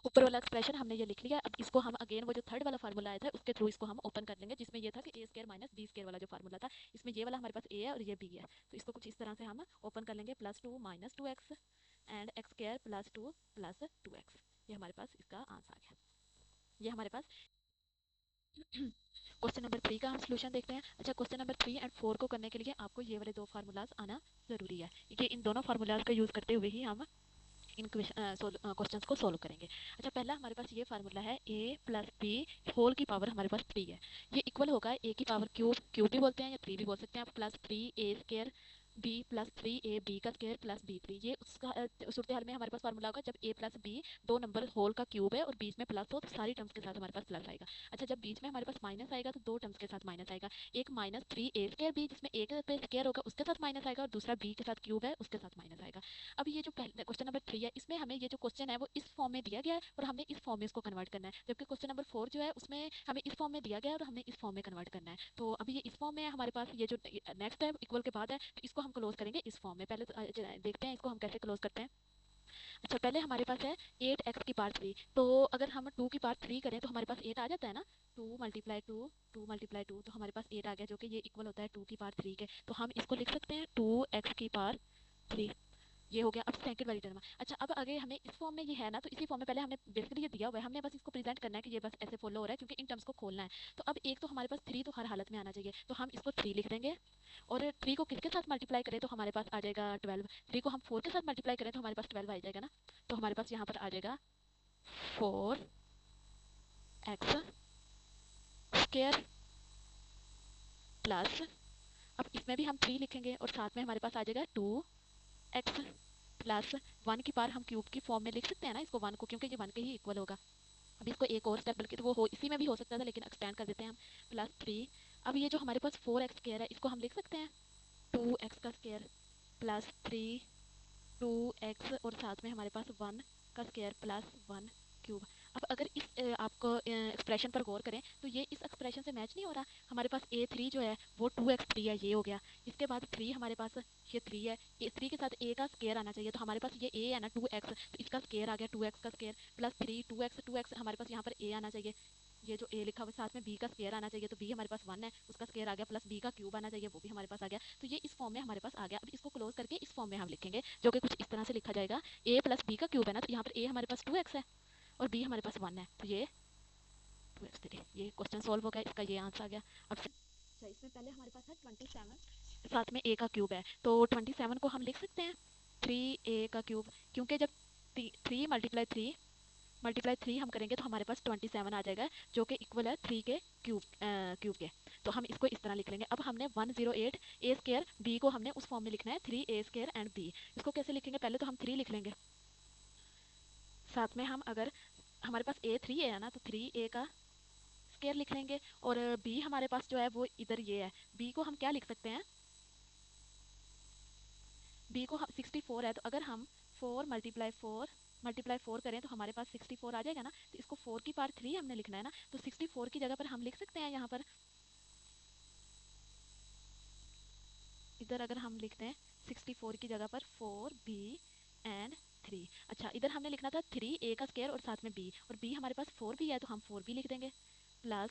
ऊपर वाला एक्सप्रेशन हमने ये लिख लिया। अब इसको हम अगेन वो जो थर्ड वाला फार्मूला आया था उसके थ्रू इसको हम ओपन कर लेंगे, जिसमें ये था कि ए स्क्वायर माइनस बी स्क्वायर वाला जो फार्मूला था, इसमें ये वाला हमारे पास ए है और ये बी है, तो इसको कुछ इस तरह से हम ओपन कर लेंगे, plus 2 minus 2x and x square plus 2 plus 2x। ये हमारे पास इसका आंसर आ गया। ये हमारे पास क्वेश्चन नंबर 3 का हम सोल्यूशन देखते हैं। अच्छा, क्वेश्चन नंबर 3 एंड 4 को करने के लिए आपको ये वाले दो फार्मूलाज आना जरूरी है, ये इन दोनों फार्मूलाज का यूज करते हुए ही हम इन क्वेश्चंस को सॉल्व करेंगे। अच्छा, पहला हमारे पास ये फार्मूला है a प्लस बी होल की पावर हमारे पास 3 है, ये इक्वल होगा a की पावर क्यूब, क्यूब भी बोलते हैं या 3 भी बोल सकते हैं आप, plus 3a square b plus 3a b का स्क्वायर प्लस b3। ये उसका सूरत हाल में हमारे पास फार्मूला होगा जब a प्लस b दो नंबर होल का क्यूब है और बीच में प्लस हो तो सारी टर्म्स के साथ हमारे पास प्लस आएगा। अच्छा, जब बीच में हमारे पास माइनस आएगा तो दो टर्म्स के साथ माइनस आएगा, एक माइनस 3a स्क्वायर b जिसमें a के पे स्क्वायर होगा उसके साथ माइनस आएगा, और दूसरा b के साथ क्यूब है उसके साथ माइनस आएगा। अब ये जो पहले क्वेश्चन नंबर 3 है, इसमें हमें ये जो क्वेश्चन है वो इस फॉर्म में दिया गया है और हमने इस फॉर्म में इसको कन्वर्ट करना है, जबकि क्वेश्चन नंबर 4 जो है उसमें हमें इस फॉर्म में दिया गया है और हमने इस फॉर्म में कन्वर्ट करना है। तो अभी ये इस फॉर्म में है हमारे पास, ये जो नेक्स्ट है इक्वल के बाद है, तो इसको हम क्लोज करेंगे इस फॉर्म में। पहले तो देखते हैं इसको हम कैसे क्लोज करते हैं। अच्छा, पहले हमारे पास है 8x की पावर 3, तो अगर हम 2 की पावर 3 करें तो हमारे पास 8 आ जाता है ना, 2 मल्टीप्लाई 2 2 मल्टीप्लाई 2, तो हमारे पास 8 आ गया, जो कि ये इक्वल होता है 2 की पावर 3 के। तो हम इसको लिख सकते हैं 2x की पावर 3। ये हो गया। अब सेकंड वाली टर्म। अच्छा, अब अगर हमें इस फॉर्म में ये है ना, तो इसी फॉर्म में पहले हमने बेसिकली ये दिया हुआ है, हमने बस इसको प्रेजेंट करना है कि ये बस ऐसे फॉलो हो रहा है, क्योंकि इन टर्म्स को खोलना है। तो अब एक तो हमारे पास 3 तो हर हालत में आना चाहिए, तो हम इसको 3 लिख देंगे। और 3 को किसके साथ मल्टीप्लाई करें तो हमारे पास आ जाएगा 12। 3 को हम 4 के साथ मल्टीप्लाई करें तो हमारे पास 12 आ जाएगा ना। तो हमारे पास यहाँ पर आ जाएगा 4x स्क्वायर प्लस, अब इसमें भी हम 3 लिखेंगे और साथ में हमारे पास आ जाएगा 2x प्लस 1 की पावर हम क्यूब की फॉर्म में लिख सकते हैं ना इसको 1 को, क्योंकि ये 1 के ही इक्वल होगा। अब इसको एक और स्टेप, बल्कि तो वो हो इसी में भी हो सकता था, लेकिन एक्सटेंड कर देते हैं हम। प्लस 3। अब ये जो हमारे पास 4x स्क्वायर है, इसको हम लिख सकते हैं 2x का स्क्वायर प्लस 3 2x और साथ में हमारे पास 1 का स्क्वायर प्लस 1 क्यूब। अब अगर इस आपको एक्सप्रेशन पर गौर करें तो ये इस एक्सप्रेशन से मैच नहीं हो रहा। हमारे पास a3 जो है वो 2x3 है, ये हो गया। इसके बाद 3 हमारे पास ये 3 है, 3 के साथ a का स्क्वायर आना चाहिए, तो हमारे पास ये a है ना 2x, तो इसका स्क्वायर आ गया 2x का स्क्वायर प्लस 3 2x हमारे पास यहाँ पर a आना चाहिए, ये जो a लिखा हुआ साथ में b का स्क्वायर आना चाहिए, तो b हमारे पास 1 है, उसका स्क्वायर आ गया प्लस b का क्यूब आना चाहिए, वो भी हमारे पास आ गया। तो ये इस फॉर्म में हमारे पास आ गया। अब इसको क्लोज करके इस फॉर्म में हम लिखेंगे, जो कि कुछ इस तरह से लिखा जाएगा। a प्लस b का क्यूब है ना, तो यहाँ पर a हमारे पास 2x है और b हमारे पास 1 है, तो ये 2x3। ये क्वेश्चन सॉल्व हो गया, इसका ये आंसर आ गया। अब अच्छा, इसमें पहले हमारे पास है 27, साथ में a का क्यूब है, तो 27 को हम लिख सकते हैं 3a का क्यूब, क्योंकि जब 3 हम करेंगे तो हमारे पास 27 आ जाएगा, जो कि इक्वल है 3 के क्यूब के। तो हम इसको इस तरह लिख लेंगे। अब हमने 108 ए स्क्वायर बी को हमने उस फॉर्म में लिखना है 3a स्क्वायर एंड b। इसको कैसे लिखेंगे, पहले तो हम 3 लिख लेंगे, साथ में हम अगर हमारे पास a 3 है ना, तो 3a का स्क्वायर लिख लेंगे। और b हमारे पास जो है वो इधर ये है, b को हम क्या लिख सकते हैं, b को 64 है, तो अगर हम 4 करें तो हमारे पास 64 आ जाएगा ना। तो इसको 4 की पावर 3 हमने लिखना है ना, तो 64 की जगह पर हम लिख सकते हैं यहाँ पर, इधर अगर हम लिखते हैं 64 की जगह पर 4b एंड 3। अच्छा, इधर हमने लिखना था 3a का स्क्वायर और साथ में b, और b हमारे पास 4b है, तो हम 4b लिख देंगे प्लस,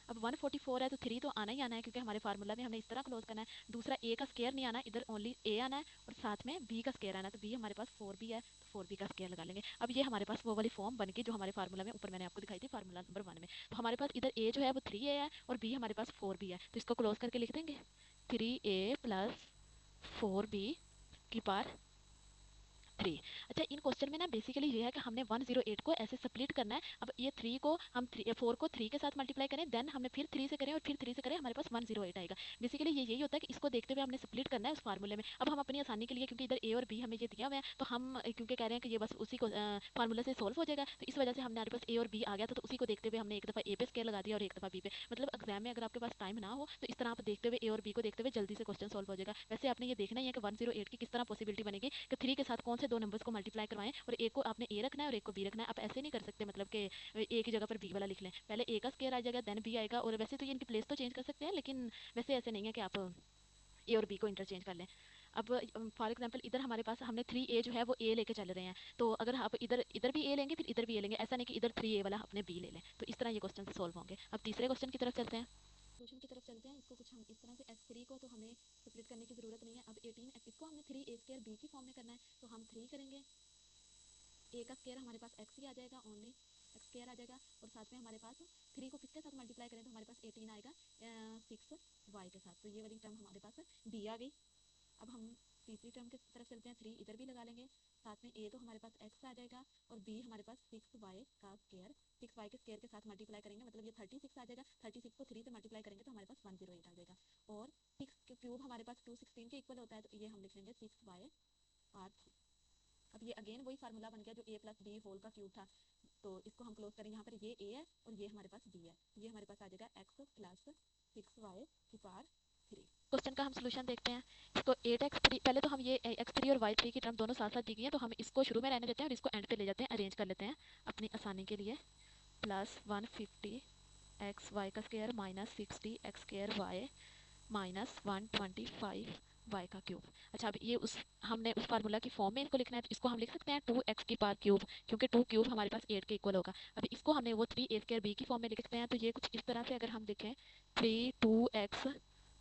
अब 144 है तो 3 तो आना ही आना है, क्योंकि हमारे फार्मूला में हमने इस तरह क्लोज करना है। दूसरा a का स्क्वायर नहीं आना, इधर ओनली a आना है और साथ में b का स्क्वायर आना है, तो b हमारे पास 4b है, तो 4b का स्क्वायर लगा लेंगे। अब ये हमारे पास वो वाली फॉर्म बन गई जो हमारे फार्मूला में ऊपर मैंने आपको दिखाई थी, फार्मूला नंबर 1 में। तो हमारे पास इधर a जो है वो 3a है और b हमारे पास 4b है, तो इसको क्लोज करके लिख देंगे 3a प्लस 4b की पावर 3। अच्छा, इन क्वेश्चन में ना बेसिकली ये है कि हमने 108 को ऐसे स्प्लिट करना है। अब ये 3 को हम 4 को 3 के साथ मल्टीप्लाई करें, देन हमने फिर 3 से करें और फिर 3 से करें, हमारे पास 108 आएगा। बेसिकली ये यही होता है कि इसको देखते हुए हमने स्प्लिट करना है उस फार्मूले में। अब हम अपनी आसानी के लिए, क्योंकि इधर a और b हमें ये दिया हुआ है, तो हम क्योंकि कह रहे हैं कि ये बस उसी को फार्मूला से सोल्व हो जाएगा, तो इस वजह से हमारे पास a और b आ गया था, तो उसी को देखते हुए हमने एक दफा a पे स्केल लगा दिया और एक दफा b पे। मतलब एग्जाम में अगर आपके पास टाइम ना हो तो इस तरह आप देखते हुए a और b को देखते हुए जल्दी से क्वेश्चन सोल्व हो जाएगा। वैसे आपने ये देखना ही है कि 108 की किस तरह पॉसिबिलिटी बनेगी कि 3 के साथ कौन से दो नंबर्स को मल्टीप्लाई करवाएं, और एक को आपने a रखना है और एक को b रखना है। आप ऐसे नहीं कर सकते, मतलब कि a की जगह पर b वाला लिख लें, पहले a का स्क्वायर आ जाएगा देन b आएगा। और वैसे तो ये इनकी प्लेस तो चेंज कर सकते हैं, लेकिन वैसे ऐसे नहीं है कि आप ए और बी को इंटरचेंज कर लें। अब फॉर एग्जांपल इधर हमारे पास हमने 3a जो है वो a लेके चल रहे हैं, तो अगर आप इधर इधर भी a लेंगे फिर इधर भी a लेंगे, ऐसा नहीं कि इधर 3a वाला अपने b ले लें। तो इस तरह ये क्वेश्चन सॉल्व होंगे। अब तीसरे क्वेश्चन की तरफ चलते हैं। सोल्यूशन की तरफ चलते हैं। इसको कुछ हम इस तरह से x3 को तो हमें स्प्लिट करने की जरूरत नहीं है। अब 18 इसको हमने 3a स्क्वायर b की फॉर्म में करना है, तो हम 3 करेंगे, a का स्क्वायर हमारे पास x ही आ जाएगा, ओनली x स्क्वायर आ जाएगा, और साथ में हमारे पास 3 को किसके साथ मल्टीप्लाई करें तो हमारे पास 18 आएगा 6y के साथ, तो ये वाली टर्म हमारे पास b आ गई। अब हम तीसरी टर्म की तरफ चलते हैं, 3 इधर भी लगा लेंगे, साथ में a तो हमारे पास x आ जाएगा और b हमारे पास 6y का स्क्वायर, 6y के स्क्वायर के साथ मल्टीप्लाई करेंगे, मतलब ये 36 आ जाएगा। 36 को 3 से मल्टीप्लाई करेंगे तो हमारे पास 108 आ जाएगा, और 6 के क्यूब हमारे पास 216 के इक्वल होता है, तो ये हम लिख लेंगे 6y पावर 3। अब ये अगेन वही फार्मूला बन गया जो a प्लस बी होल का क्यूब था, तो इसको हम क्लोज करें, यहाँ पर ये a है और ये हमारे पास b है, ये हमारे पास आ जाएगा x प्लस 6y की पावर 3। क्वेश्चन का हम सोल्यूशन देखते हैं। इसको 8x3, पहले तो हम ये x3 और y3 की टर्म दोनों साथ साथ दी गई हैं, तो हम इसको शुरू में रहने देते हैं और इसको एंड पे ले जाते हैं, अरेंज कर लेते हैं अपनी आसानी के लिए। प्लस 150 एक्स वाई का square minus 60 x square y minus 125 y का क्यूब। अच्छा, अब ये उस हमने उस फार्मूला की फॉर्म में इसको लिखना है, तो इसको हम लिख सकते हैं 2x की पावर क्यूब, क्योंकि 2 क्यूब हमारे पास 8 के इक्वल होगा। अब इसको हमने वो 3a स्क्वायर b की फॉर्म में लिख सकते हैं, तो ये कुछ इस तरह से अगर हम देखें 3 2x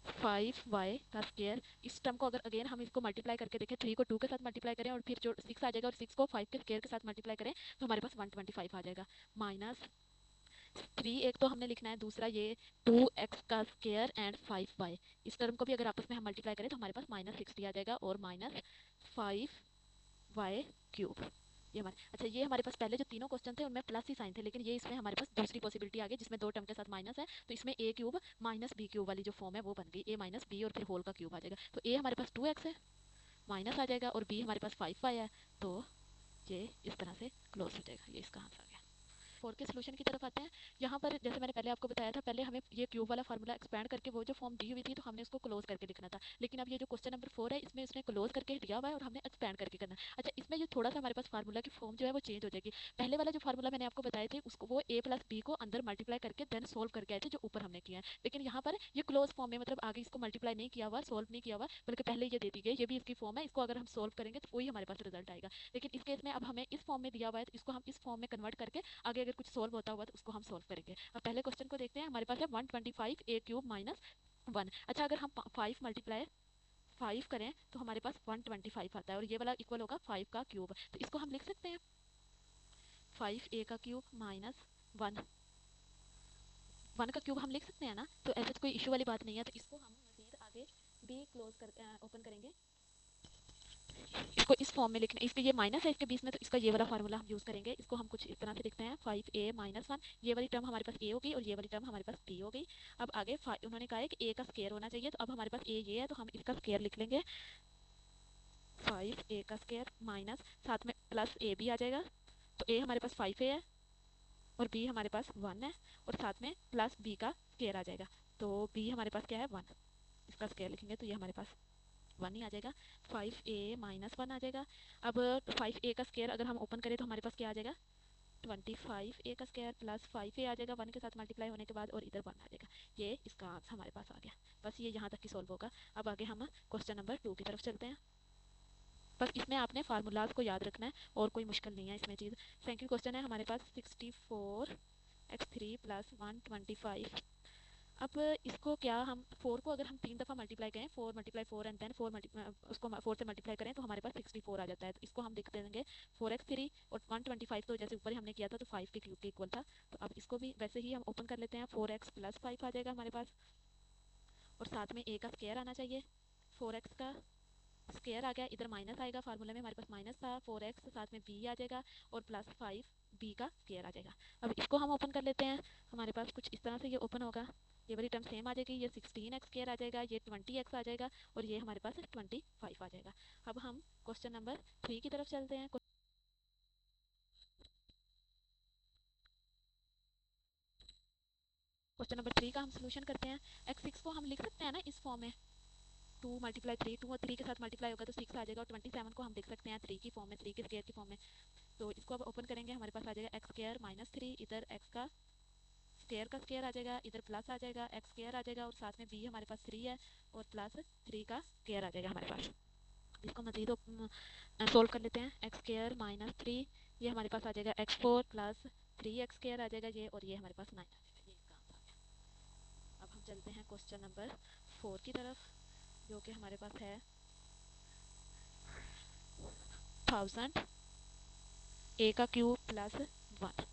5y का स्क्वायर। इस टर्म को अगर अगेन हम इसको मल्टीप्लाई करके देखें, 3 को 2 के साथ मल्टीप्लाई करें और फिर जो 6 आ जाएगा और 6 को 5 के स्क्वायर के साथ मल्टीप्लाई करें तो हमारे पास 125 आ जाएगा। माइनस 3 एक तो हमने लिखना है, दूसरा ये 2x का स्क्वायर एंड 5y। इस टर्म को भी अगर आपस में हम मल्टीप्लाई करें तो हमारे पास -60 आ जाएगा और माइनस 5y क्यूब। ये हमारे अच्छा, ये हमारे पास पहले जो तीनों क्वेश्चन थे उनमें प्लस ही साइन थे, लेकिन ये इसमें हमारे पास दूसरी पॉसिबिलिटी आ गई जिसमें दो टर्म के साथ माइनस है, तो इसमें a cube minus B cube वाली जो फॉर्म है वो बन गई, a माइनस बी और फिर होल का क्यूब आ जाएगा। तो a हमारे पास 2x है, माइनस आ जाएगा, और b हमारे पास 5y है, तो ये इस तरह से क्लोज हो जाएगा। ये इसका आंसर आ गया। 4 के सोल्यूशन की तरफ आते हैं। यहाँ पर जैसे मैंने पहले आपको बताया था, पहले हमें ये क्यूब वाला फार्मूला एक्सपैंड करके वो जो फॉर्म दी हुई थी तो हमने उसको क्लोज करके लिखना था, लेकिन अब ये जो क्वेश्चन नंबर 4 है इसमें उसने क्लोज करके दिया हुआ है और हमने एक्सपैंड करके करना है। अच्छा, इसमें ये थोड़ा सा हमारे पास फार्मूला की फॉर्म जो है वो चेंज हो जाएगी। पहले वाला जो फार्मूला मैंने आपको बताया थे उसको वो a प्लस बी को अंदर मल्टीप्लाई करके देन सोल्व करके आए थे, जो ऊपर हमने किया है, लेकिन यहाँ पर ये क्लोज फॉर्म में, मतलब आगे इसको मल्टीप्लाई नहीं किया हुआ, सोल्व नहीं किया हुआ, बल्कि पहले ये दे दी गई, ये भी इसकी फॉर्म है, इसको अगर हम सोल्व करेंगे तो वही हमारे पास रिजल्ट आएगा। लेकिन इस केस में अब हमें इस फॉर्म में दिया हुआ है तो इसको हम इस फॉर्म में कन्वर्ट करके आगे अगर कुछ सोल्व होता हुआ तो उसको हम सोल्व करेंगे। अब पहले क्वेश्चन को देखते हैं। हमारे पास है 125 a क्यूब माइनस 1। अच्छा, अगर हम 5 मल्टीप्लाई 5 करें तो हमारे पास 125 आता है, और ये वाला इक्वल होगा 5 का क्यूब, तो इसको हम लिख सकते हैं 5a का क्यूब माइनस 1 का क्यूब हम लिख सकते हैं ना, तो ऐसा कोई इशू वाली बात नहीं है। तो इसको हम मजीद आगे भी क्लोज कर ओपन करेंगे, इसको इस फॉर्म में लिखना, इसके ये माइनस है इसके बीच में, तो इसका ये वाला फार्मूला हम यूज़ करेंगे। इसको हम कुछ इस तरह से लिखते हैं 5a माइनस 1, ये वाली टर्म हमारे पास a हो गई और ये वाली टर्म हमारे पास b हो गई। अब आगे उन्होंने कहा है कि a का स्क्वायर होना चाहिए, तो अब हमारे पास a ये है तो हम इसका स्क्वायर लिख लेंगे 5a का स्क्वायर माइनस, साथ में प्लस a भी आ जाएगा, तो a हमारे पास 5a है और b हमारे पास 1 है, और साथ में प्लस b का स्क्वायर आ जाएगा, तो b हमारे पास क्या है 1, इसका स्क्वायर लिखेंगे तो ये हमारे पास 1 ही आ जाएगा। 5a माइनस 1 आ जाएगा। अब 5a का स्क्वायर अगर हम ओपन करें तो हमारे पास क्या आ जाएगा 25a का स्क्वायर प्लस 5a आ जाएगा 1 के साथ मल्टीप्लाई होने के बाद, और इधर 1 आ जाएगा। ये इसका आंसर हमारे पास आ गया। बस ये यहाँ तक की सोल्व होगा। अब आगे हम क्वेश्चन नंबर 2 की तरफ चलते हैं। बस इसमें आपने फार्मूलाज को याद रखना है और कोई मुश्किल नहीं है इसमें चीज़। सेकंड क्वेश्चन है हमारे पास 64x3 प्लस 125। अब इसको क्या हम 4 को अगर हम 3 दफ़ा मल्टीप्लाई करें, 4 मल्टीप्लाई 4 एंड देन 4 उसको 4 से मल्टीप्लाई करें तो हमारे पास 64 आ जाता है। तो इसको हम लिख देंगे 4x3 और 125, तो जैसे ऊपर ही हमने किया था तो 5 के क्यूब के इक्वल था, तो अब इसको भी वैसे ही हम ओपन कर लेते हैं। 4x प्लस 5 आ जाएगा हमारे पास, और साथ में a का स्क्वायर आना चाहिए। 4x का स्क्वायर आ गया, इधर माइनस आएगा, फार्मूला में हमारे पास माइनस था, 4x साथ में b आ जाएगा और प्लस 5 b का स्क्वायर आ जाएगा। अब इसको हम ओपन कर लेते हैं। हमारे पास कुछ इस तरह से ये ओपन होगा, ये वाली टर्म सेम आ जाएगी, ये 16x स्क्वायर आ जाएगा, ये 20x आ जाएगा, और ये हमारे पास 25 आ जाएगा। अब हम क्वेश्चन नंबर 3 की तरफ चलते हैं। क्वेश्चन नंबर 3 का हम सोल्यूशन करते हैं। x6 को हम लिख सकते हैं ना इस फॉर्म में, 2 मल्टीप्लाई 3, 2 और 3 के साथ मल्टीप्लाई होगा तो 6 आ जाएगा, और 27 को हम लिख सकते हैं 3 की फॉर्म में, 3 के स्क्वायर की फॉर्म में। तो इसको अब ओपन करेंगे, हमारे पास आ जाएगा एक्स स्क्वायर माइनस 3, इधर एक्स का स्क्वायर आ जाएगा, इधर प्लस आ जाएगा, एक्स स्क्वायर आ जाएगा, और साथ में बी हमारे पास 3 है और प्लस 3 का स्क्वायर आ जाएगा हमारे पास। इसको मजीद सोल्व कर लेते हैं। एक्स स्क्वायर माइनस 3, ये हमारे पास आ जाएगा x4 प्लस 3x स्क्वायर आ जाएगा ये, और ये हमारे पास 9 आ जाएगा। ये इसका आंसर आ गया। अब हम चलते हैं क्वेश्चन नंबर 4 की तरफ, जो कि हमारे पास है 1000 a का क्यूब प्लस 1।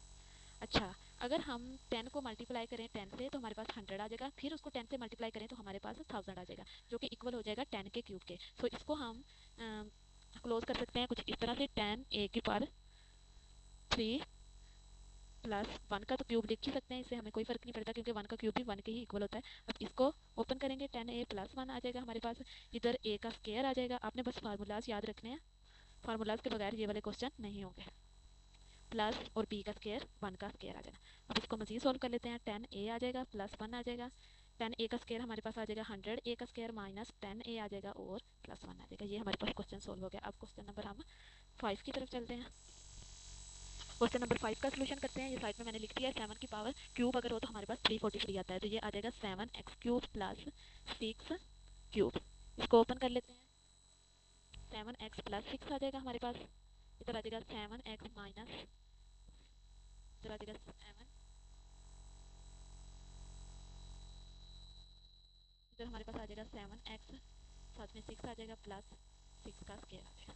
अच्छा, अगर हम 10 को मल्टीप्लाई करें 10 से तो हमारे पास 100 आ जाएगा, फिर उसको 10 से मल्टीप्लाई करें तो हमारे पास 1000 आ जाएगा, जो कि इक्वल हो जाएगा 10 के क्यूब के। तो इसको हम क्लोज कर सकते हैं कुछ इस तरह से, 10 a की पावर 3 प्लस 1 का तो क्यूब लिख ही सकते हैं, इससे हमें कोई फर्क नहीं पड़ता क्योंकि 1 का क्यूब भी 1 के ही इक्वल होता है। अब इसको ओपन करेंगे, 10a प्लस 1 आ जाएगा हमारे पास, इधर a का स्क्वायर आ जाएगा। आपने बस फार्मूलाज याद रखने हैं, फार्मूलाज के बगैर ये वाले क्वेश्चन नहीं होंगे। प्लस और b का स्क्वायर 1 का स्क्वायर आ जाएगा। अब इसको मजीद सॉल्व कर लेते हैं। 10a आ जाएगा प्लस 1 आ जाएगा, 10a का स्क्वायर हमारे पास आ जाएगा 100a का स्क्वायर माइनस 10a आ जाएगा और प्लस 1 आ जाएगा। ये हमारे पास क्वेश्चन सॉल्व हो गया। अब क्वेश्चन नंबर हम 5 की तरफ चलते हैं। क्वेश्चन नंबर 5 का सोल्यूशन करते हैं। ये साइड में मैंने लिख दिया है, 7 की पावर क्यूब अगर हो तो हमारे पास 343 आता है, तो ये आ जाएगा 7x क्यूब प्लस 6 क्यूब। इसको ओपन कर लेते हैं। 7x प्लस 6 आ जाएगा हमारे पास, इधर आ जाएगा 7x माइनस, इधर आ जाएगा 7, इधर हमारे पास आ जाएगा 7x, साथ में 6 आ जाएगा प्लस 6 का स्केयर आ जाएगा।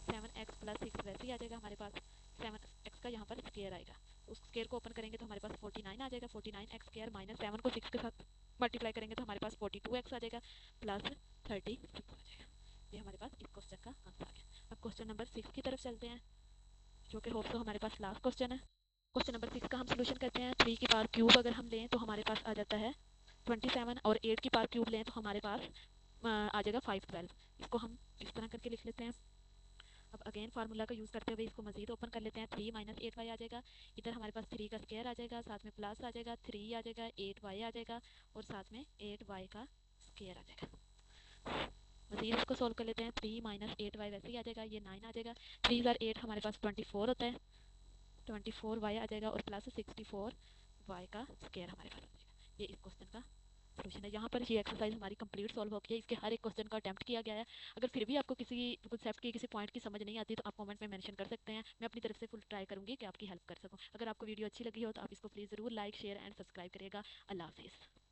7x प्लस 6 वैसे ही आ जाएगा हमारे पास, 7x का यहाँ पर स्केयर आएगा। उस स्केयर को ओपन करेंगे तो हमारे पास 49 आ जाएगा। 49x स्केयर माइनस 7 को 6 के साथ मल्टीप्लाई करेंगे तो हमारे पास 42x आ जाएगा प्लस 36 आ जाएगा। ये हमारे पास इस क्वेश्चन का आंसर आ गया। अब क्वेश्चन नंबर 6 की तरफ चलते हैं, जो कि होप सो हमारे पास लास्ट क्वेश्चन है। क्वेश्चन नंबर 6 का हम सोल्यूशन करते हैं। 3 की पावर क्यूब अगर हम लें तो हमारे पास आ जाता है 27, और 8 की पावर क्यूब लें तो हमारे पास आ जाएगा 512। इसको हम इस तरह करके लिख लेते हैं। अब अगेन फार्मूला का यूज़ करते हुए इसको मजीद ओपन कर लेते हैं। 3 माइनस 8y आ जाएगा। इधर हमारे पास 3 का स्केयर आ जाएगा, साथ में प्लस आ जाएगा, 3 आ जाएगा, 8y आ जाएगा, और साथ में 8y का स्केयर आ जाएगा। मजीद इसको सोल्व कर लेते हैं। 3 माइनस 8y वैसे ही आ जाएगा, ये 9 आ जाएगा। 3 ज़ार 8 हमारे पास 24 होता है, 24y आ जाएगा, और प्लस 64y का स्केयर हमारे पास आ जाएगा। ये इस क्वेश्चन का सोल्यूशन है। यहाँ पर ये एक्सरसाइज हमारी कंप्लीट सॉल्व हो गई है। इसके हर एक क्वेश्चन का अटेम्प्ट किया गया है। अगर फिर भी आपको किसी कॉन्सेप्ट की, किसी पॉइंट की समझ नहीं आती तो आप कमेंट में मेंशन कर सकते हैं। मैं अपनी तरफ से फुल ट्राई करूंगी कि आपकी हेल्प कर सकूं। अगर आपको वीडियो अच्छी लगी हो तो आप इसको प्लीज़ ज़रूर लाइक, शेयर एंड सब्सक्राइब करिएगा। अल्लाह हाफिज़।